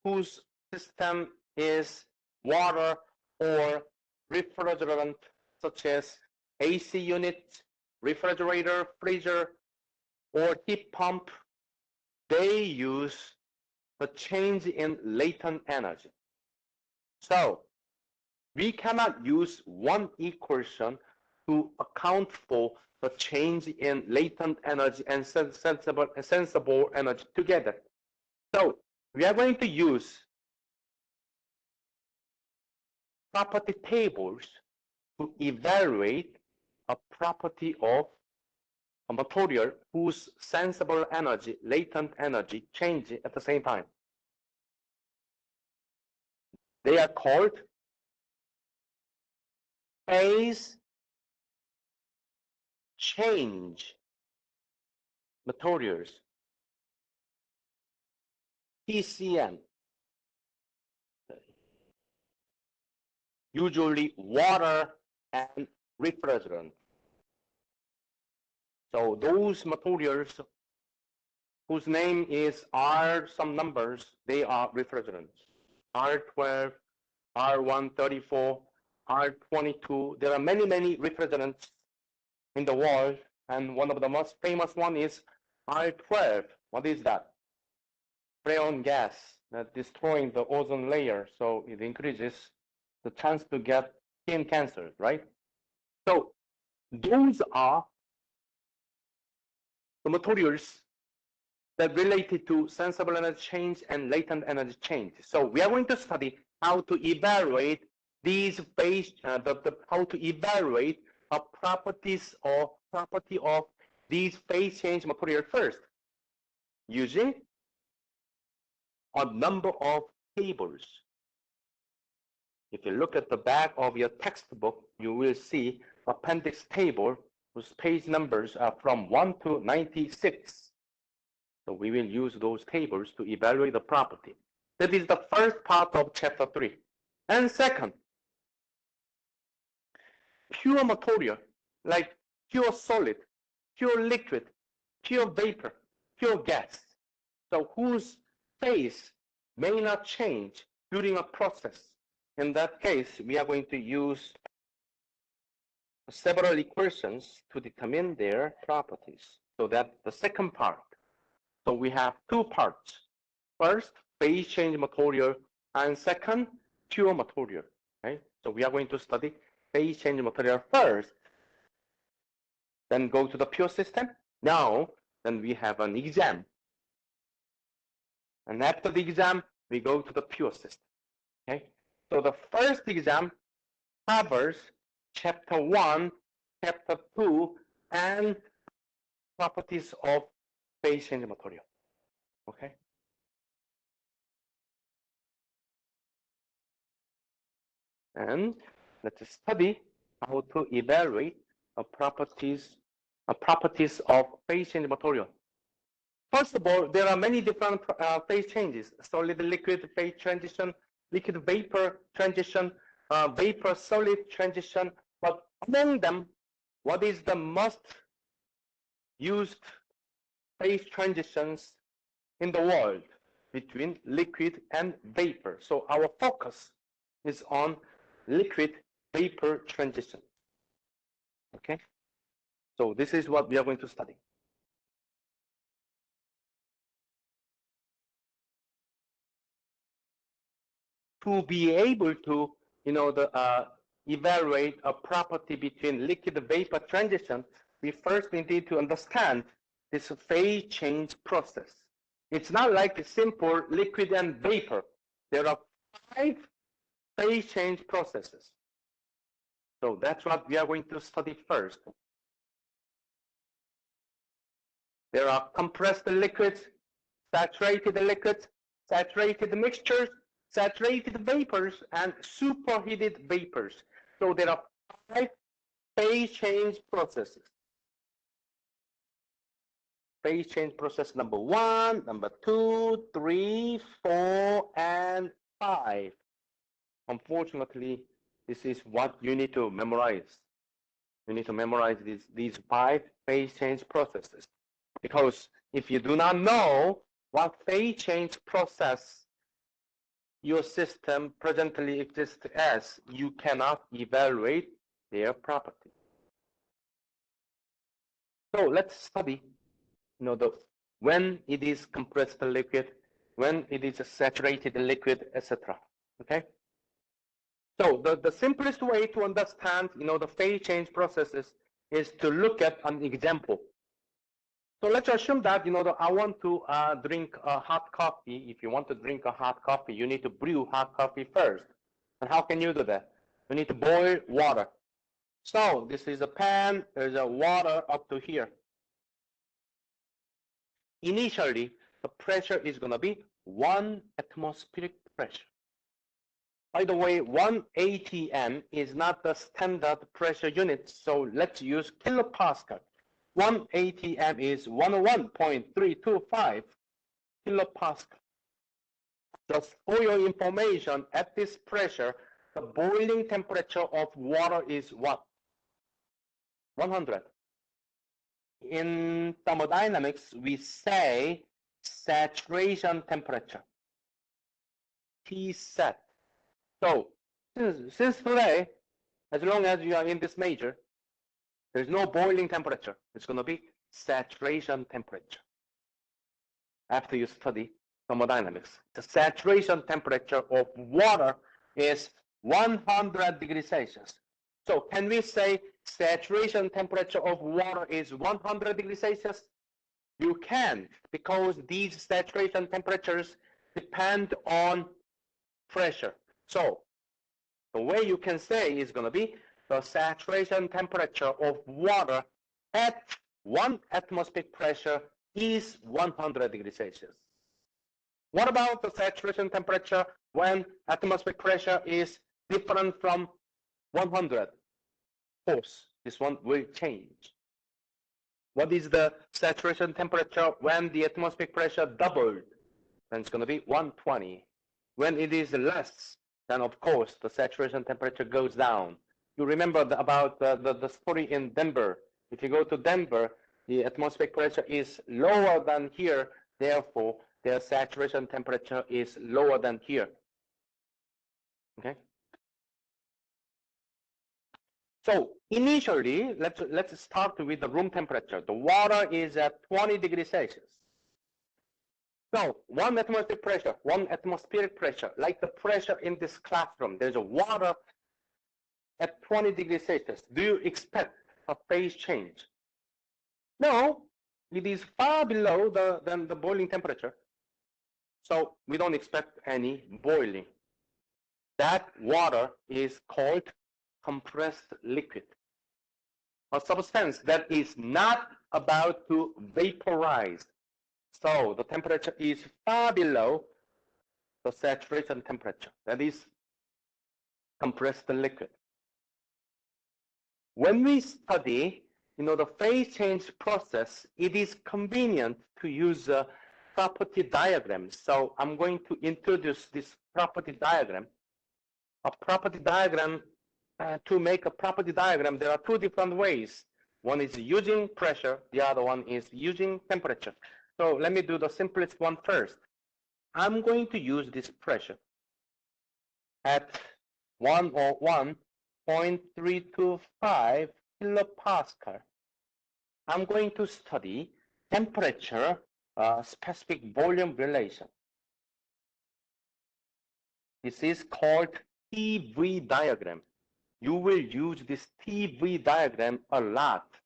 whose system is water or refrigerant, such as AC unit, refrigerator, freezer, or heat pump, they use the change in latent energy. So we cannot use one equation to account for the change in latent energy and sensible energy together. So we are going to use property tables to evaluate a property of a material whose sensible energy, latent energy change at the same time. They are called phase change materials, PCM, usually water and refrigerant. So those materials whose name is R some numbers, they are refrigerants. R12, R134, R22. There are many, many refrigerants in the world, and one of the most famous one is R12. What is that? Freon gas that destroying the ozone layer, so it increases the chance to get skin cancer, right? So those are the materials that related to sensible energy change and latent energy change. So we are going to study how to evaluate these how to evaluate a properties or property of these phase change material first, using a number of tables. If you look at the back of your textbook, you will see appendix table whose page numbers are from 1 to 96. So we will use those tables to evaluate the property. That is the first part of chapter 3. And second, pure material like pure solid, pure liquid, pure vapor, pure gas, so whose phase may not change during a process. In that case, we are going to use several equations to determine their properties. So that's the second part. So we have two parts. First, phase change material, and second, pure material. Right? So we are going to study phase change material first, then go to the pure system. Now, then we have an exam. And after the exam, we go to the pure system. Okay? So the first exam covers chapter 1, chapter 2, and properties of phase change material. Okay? And let's study how to evaluate properties of phase change material. First of all, there are many different phase changes: solid liquid phase transition, liquid vapor transition, vapor solid transition. But among them, what is the most used phase transitions in the world between liquid and vapor? So our focus is on liquid vapor transition. Okay, so this is what we are going to study. To be able to, evaluate a property between liquid vapor transition, we first need to understand this phase change process. It's not like a simple liquid and vapor. There are 5 phase change processes. So that's what we are going to study first. There are compressed liquids, saturated liquids, saturated mixtures, saturated vapors, and superheated vapors. So there are 5 phase change processes. Phase change process number 1, number 2, 3, 4, and 5. Unfortunately, this is what you need to memorize. You need to memorize these 5 phase change processes. Because if you do not know what phase change process your system presently exists as, you cannot evaluate their property. So let's study, when it is compressed liquid, when it is a saturated liquid, etc. Okay. So the simplest way to understand, the phase change processes is to look at an example. So let's assume that, I want to drink a hot coffee. If you want to drink a hot coffee, you need to brew hot coffee first. And how can you do that? You need to boil water. So this is a pan, there's a water up to here. Initially, the pressure is going to be 1 atmospheric pressure. By the way, 1 atm is not the standard pressure unit, so let's use kilopascal. 1 atm is 101.325 kilopascal. Just for your information, at this pressure, the boiling temperature of water is what? 100. In thermodynamics, we say saturation temperature, T set. So since today, as long as you are in this major, there's no boiling temperature. It's going to be saturation temperature. After you study thermodynamics, the saturation temperature of water is 100 degrees Celsius. So can we say saturation temperature of water is 100 degrees Celsius? You can, because these saturation temperatures depend on pressure. So the way you can say is going to be the saturation temperature of water at 1 atmospheric pressure is 100 degrees Celsius. What about the saturation temperature when atmospheric pressure is different from 100? Of course, this one will change. What is the saturation temperature when the atmospheric pressure doubled? Then it's going to be 120. When it is less, then of course the saturation temperature goes down. You remember about the story in Denver. If you go to Denver, the atmospheric pressure is lower than here, therefore their saturation temperature is lower than here. Okay. So initially, let's start with the room temperature. The water is at 20 degrees Celsius. So 1 atmospheric pressure, 1 atmospheric pressure, like the pressure in this classroom, there's a water at 20 degrees Celsius. Do you expect a phase change? No, it is far below than the boiling temperature. So we don't expect any boiling. That water is called compressed liquid, a substance that is not about to vaporize. So the temperature is far below the saturation temperature. That is compressed liquid. When we study, the phase change process, it is convenient to use a property diagram. So I'm going to introduce this property diagram. A property diagram, to make a property diagram, there are 2 different ways. One is using pressure, the other one is using temperature. So let me do the simplest one first. I'm going to use this pressure at 101.325 kilopascal. I'm going to study temperature specific volume relation. This is called TV diagram. You will use this TV diagram a lot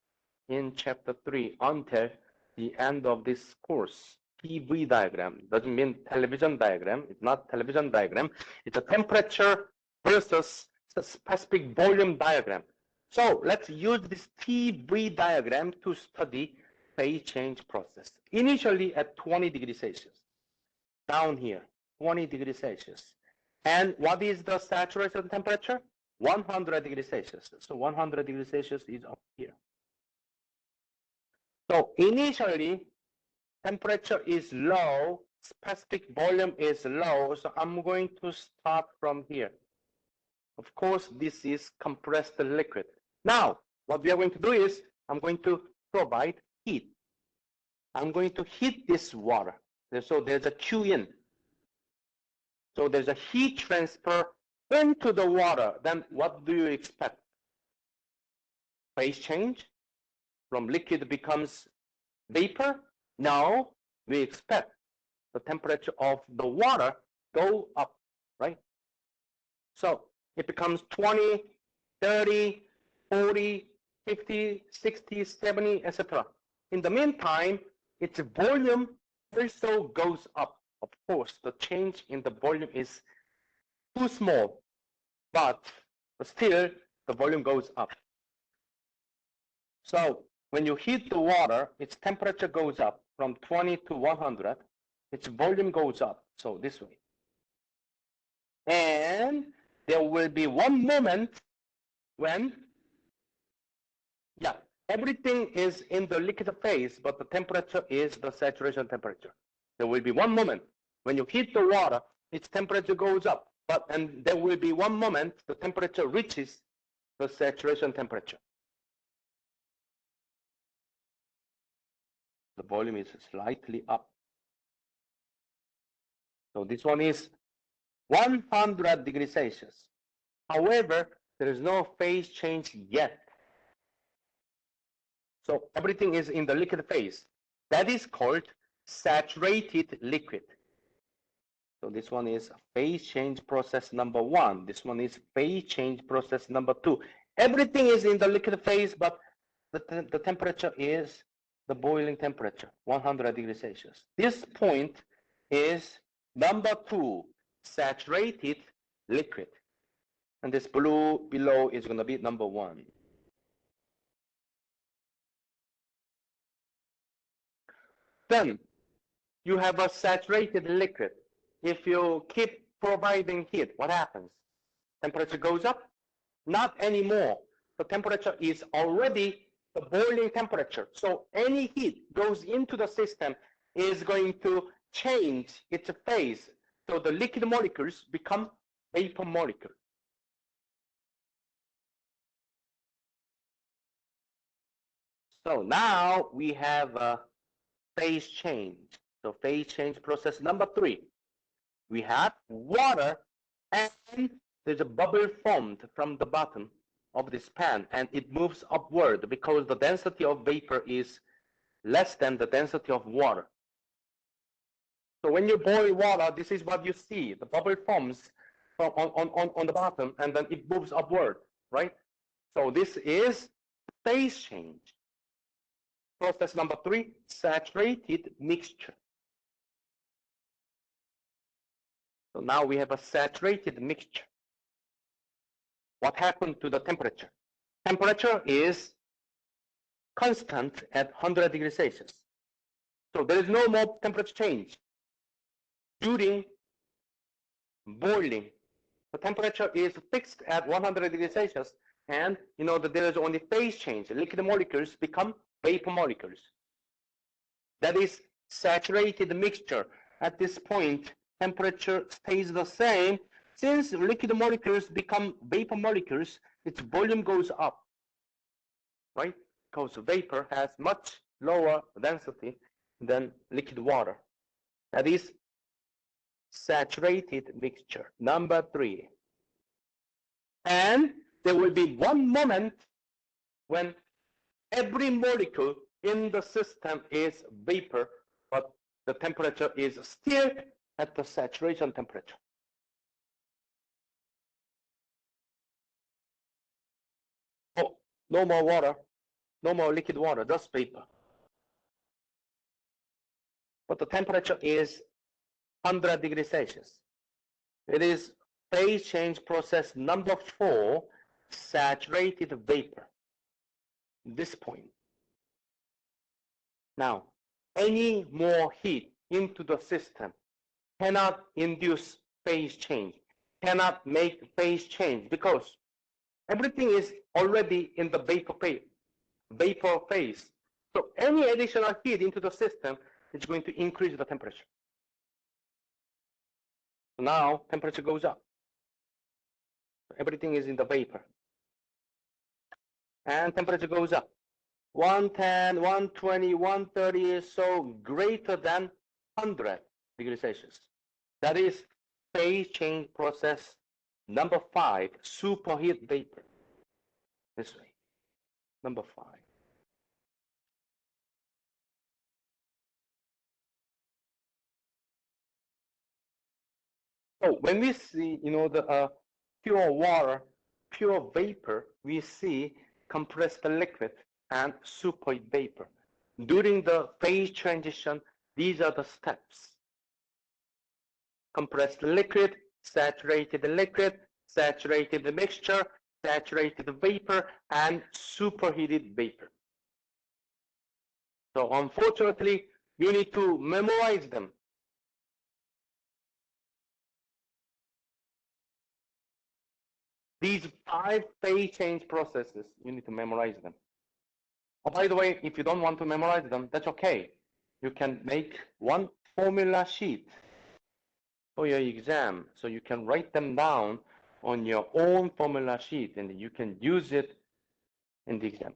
in chapter 3 until the end of this course. TV diagram doesn't mean television diagram. It's not television diagram. It's a temperature versus specific volume diagram. So let's use this TV diagram to study phase change process. Initially at 20 degrees Celsius. Down here, 20 degrees Celsius. And what is the saturation temperature? 100 degrees Celsius. So 100 degrees Celsius is up here. So initially, temperature is low, specific volume is low, so I'm going to start from here. Of course, this is compressed liquid. Now, what we are going to do is, I'm going to provide heat. I'm going to heat this water. So there's a Q in. So there's a heat transfer into the water. Then what do you expect? Phase change? From liquid becomes vapor? No, we expect the temperature of the water go up, right? So it becomes 20, 30, 40, 50, 60, 70, etc. In the meantime, its volume also goes up. Of course, the change in the volume is too small, but still the volume goes up. So when you heat the water, its temperature goes up from 20 to 100. Its volume goes up, so this way. And there will be one moment when, everything is in the liquid phase, but the temperature is the saturation temperature. There will be one moment when you heat the water, its temperature goes up, and there will be one moment the temperature reaches the saturation temperature. The volume is slightly up. So this one is 100 degrees Celsius. However, there is no phase change yet. So everything is in the liquid phase. That is called saturated liquid. So this one is phase change process number 1. This one is phase change process number 2. Everything is in the liquid phase, but the temperature is the boiling temperature, 100 degrees Celsius. This point is number 2, saturated liquid. And this blue below is going to be number 1. Then you have a saturated liquid. If you keep providing heat, what happens? Temperature goes up? Not anymore. The temperature is already the boiling temperature. So any heat goes into the system is going to change its phase. So the liquid molecules become vapor molecules. So now we have a phase change. So phase change process number 3. We have water, and there's a bubble formed from the bottom of this pan, and it moves upward because the density of vapor is less than the density of water. So when you boil water, this is what you see. The bubble forms on the bottom, and then it moves upward, right? So this is phase change. Process number 3, saturated mixture. So now we have a saturated mixture. What happened to the temperature? Temperature is constant at 100 degrees Celsius. So there is no more temperature change. During boiling, the temperature is fixed at 100 degrees Celsius, and you know that there is only phase change. Liquid molecules become vapor molecules. That is saturated mixture. At this point, temperature stays the same. Since liquid molecules become vapor molecules, its volume goes up, right? Because vapor has much lower density than liquid water. That is saturated mixture, number 3. And there will be one moment when every molecule in the system is vapor, but the temperature is still at the saturation temperature. Oh, no more water, no more liquid water, just vapor. But the temperature is 100 degrees Celsius. It is phase change process number 4, saturated vapor. This point. Now, any more heat into the system cannot induce phase change, cannot make phase change, because everything is already in the vapor phase. So any additional heat into the system is going to increase the temperature. So now temperature goes up. Everything is in the vapor. And temperature goes up. 110, 120, 130 is so greater than 100 degrees Celsius. That is phase change process number 5, superheat vapor. This way, number 5. So when we see, the pure water, pure vapor, we see compressed liquid and superheat vapor. During the phase transition, these are the steps. Compressed liquid, saturated mixture, saturated vapor, and superheated vapor. So unfortunately, you need to memorize them. These 5 phase change processes, you need to memorize them. Oh, by the way, if you don't want to memorize them, that's okay. You can make one formula sheet for your exam. So you can write them down on your own formula sheet and you can use it in the exam.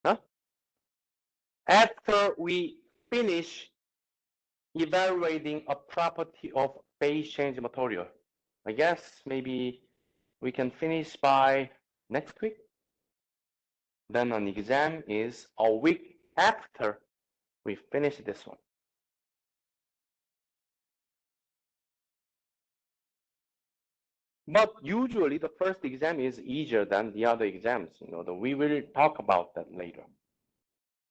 Huh? After we finish evaluating a property of phase change material, I guess maybe we can finish by next week. Then an exam is a week after we finish this one. But usually the first exam is easier than the other exams. We will talk about that later.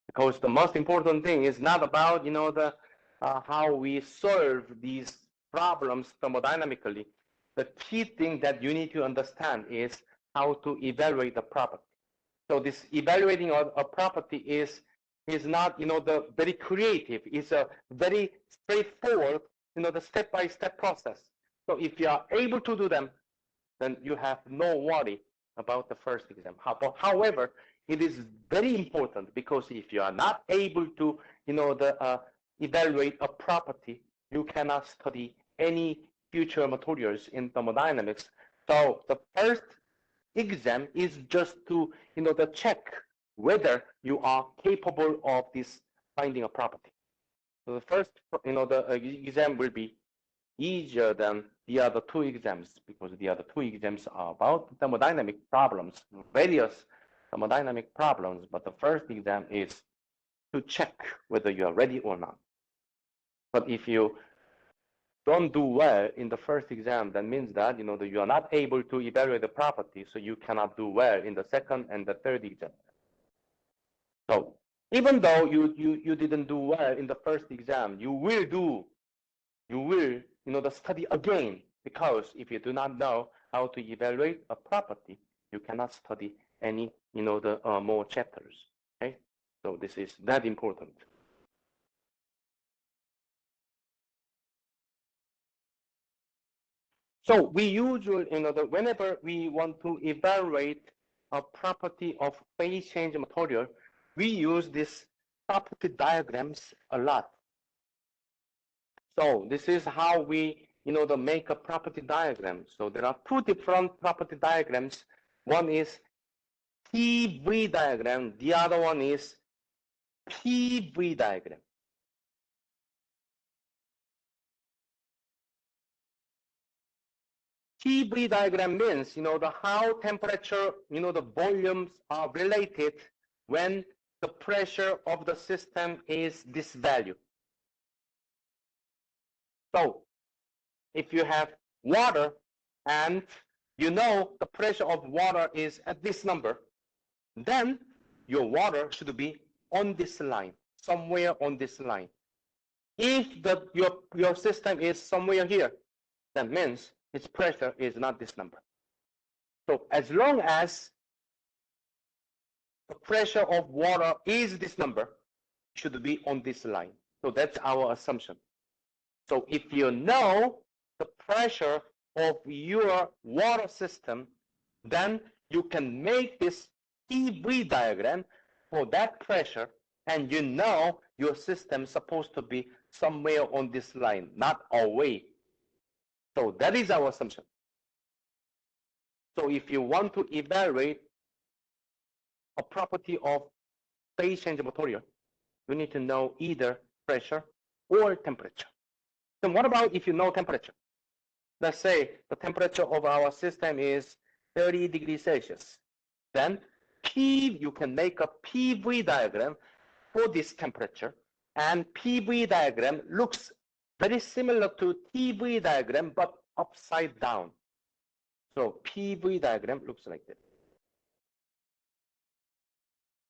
Because the most important thing is not about, how we solve these problems thermodynamically. The key thing that you need to understand is how to evaluate the property. So this evaluating a property is not, the very creative. It's a very straightforward, the step-by-step process. So if you are able to do them, then you have no worry about the first exam. However, it is very important because if you are not able to, evaluate a property, you cannot study any future materials in thermodynamics. So the first exam is just to, to check whether you are capable of this finding a property. So the first, the exam will be easier than the other two exams because the other two exams are about thermodynamic problems, various thermodynamic problems, but the first exam is to check whether you are ready or not. But if you don't do well in the first exam, that means that you are not able to evaluate the property, so you cannot do well in the second and the third exam. So even though you didn't do well in the first exam, you will the study again, because if you do not know how to evaluate a property, you cannot study any, the more chapters. Okay, so this is that important. So we usually, whenever we want to evaluate a property of phase change material, we use these property diagrams a lot. So this is how we, make a property diagram. So there are two different property diagrams. One is PV diagram. The other one is PV diagram. PV diagram means, the how temperature, the volumes are related when the pressure of the system is this value. So if you have water and the pressure of water is at this number, then your water should be on this line, somewhere on this line. If your system is somewhere here, that means its pressure is not this number. So as long as the pressure of water is this number, it should be on this line. So that's our assumption. So if you know the pressure of your water system, then you can make this PV diagram for that pressure, and your system is supposed to be somewhere on this line, not away. So that is our assumption. So if you want to evaluate a property of phase change material, you need to know either pressure or temperature. Then what about if you know temperature? Let's say the temperature of our system is 30 degrees Celsius. Then you can make a PV diagram for this temperature, and PV diagram looks very similar to TV diagram but upside down. So PV diagram looks like this.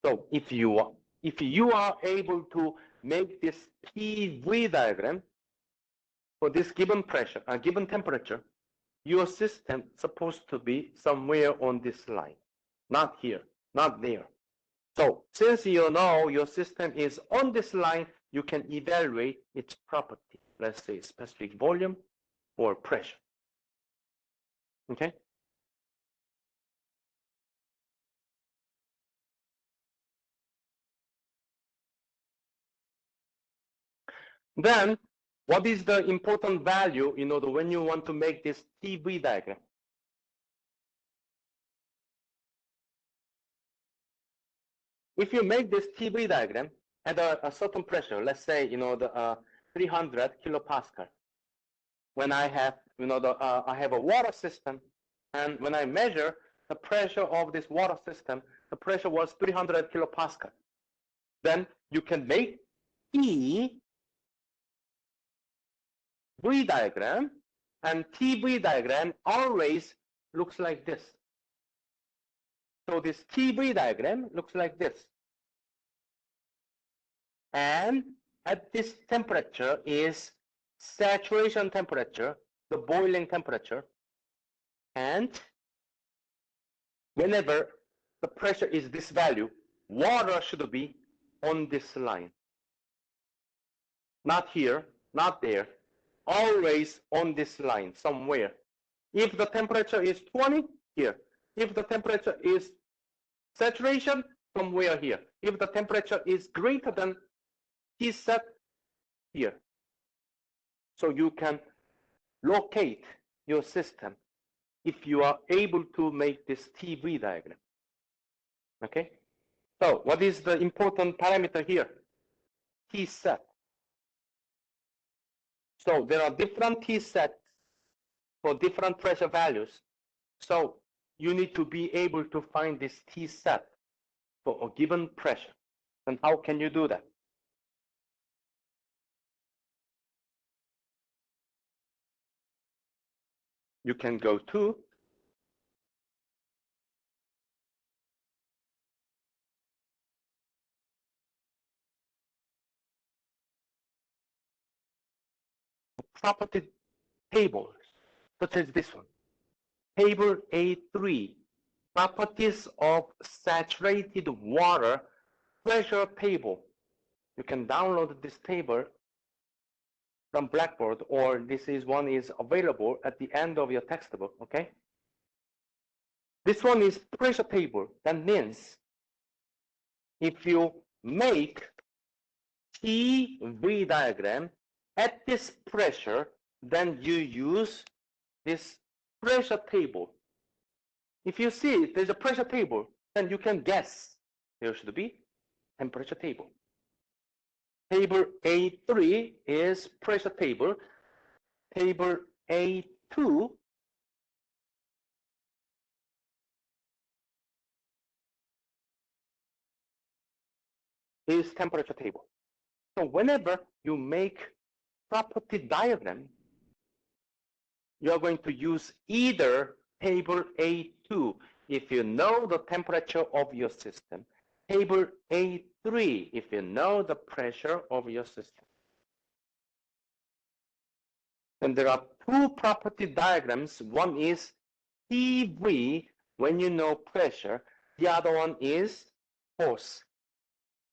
So if you are able to make this PV diagram for this given pressure, given temperature, your system is supposed to be somewhere on this line, not here, not there. So since you know your system is on this line, you can evaluate its property, let's say specific volume or pressure. Okay? Then, what is the important value, when you want to make this TV diagram? If you make this TV diagram at a certain pressure, let's say, the 300 kilopascal, when I have, I have a water system, and when I measure the pressure of this water system, the pressure was 300 kilopascal. Then you can make TV diagram, and TV diagram always looks like this. So this TV diagram looks like this. And at this temperature is saturation temperature, the boiling temperature. And whenever the pressure is this value, water should be on this line. Not here, not there, always on this line somewhere. If the temperature is 20, here. If the temperature is saturation, somewhere here. If the temperature is greater than T set, here. So you can locate your system if you are able to make this TV diagram. Okay? So what is the important parameter here? T set. So there are different T sets for different pressure values. So you need to be able to find this T set for a given pressure. And how can you do that? You can go to property tables, such as this one. Table A3, properties of saturated water pressure table. You can download this table from Blackboard, or this is one is available at the end of your textbook, okay? This one is pressure table. That means if you make TV diagram at this pressure, then you use this pressure table. If you see there's a pressure table, then you can guess there should be temperature table. Table A3 is pressure table. Table A2 is temperature table. So whenever you make property diagram, you are going to use either table A2 if you know the temperature of your system, table A3 if you know the pressure of your system. Then there are two property diagrams. One is TV when you know pressure. The other one is force.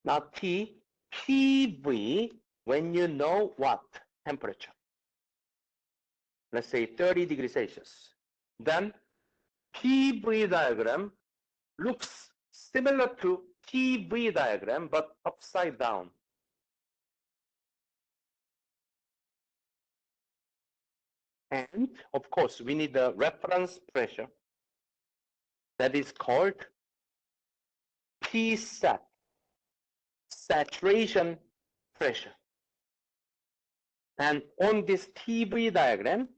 Now PV when you know what? Temperature. Let's say 30 degrees Celsius. Then PV diagram looks similar to TV diagram, but upside down. And of course, we need the reference pressure that is called P set, saturation pressure. And on this TV diagram,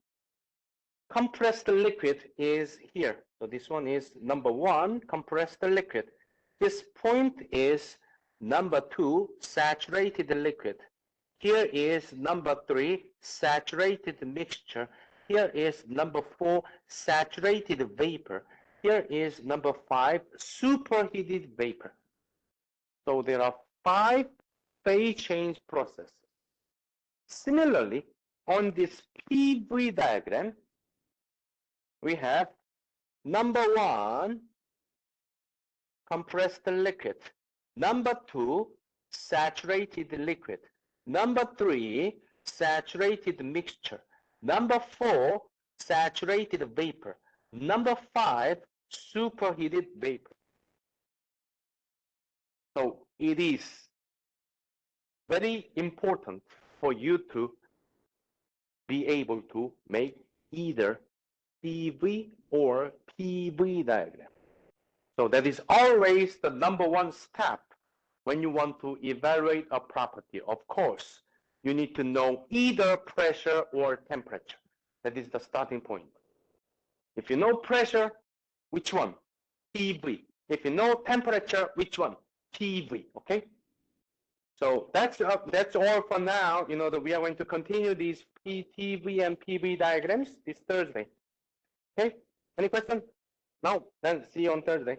compressed liquid is here. So this one is number 1, compressed liquid. This point is number 2, saturated liquid. Here is number 3, saturated mixture. Here is number 4, saturated vapor. Here is number 5, superheated vapor. So there are 5 phase change processes. Similarly, on this PV diagram, we have number 1, compressed liquid. Number 2, saturated liquid. Number 3, saturated mixture. Number 4, saturated vapor. Number 5, superheated vapor. So it is very important for you to be able to make either PV or PV diagram. So that is always the number one step when you want to evaluate a property. Of course, you need to know either pressure or temperature. That is the starting point. If you know pressure, which one? PV. If you know temperature, which one? PV. Okay. So that's all for now. You know that we are going to continue these PTV and PV diagrams this Thursday. Okay. Any questions? No. Then see you on Thursday.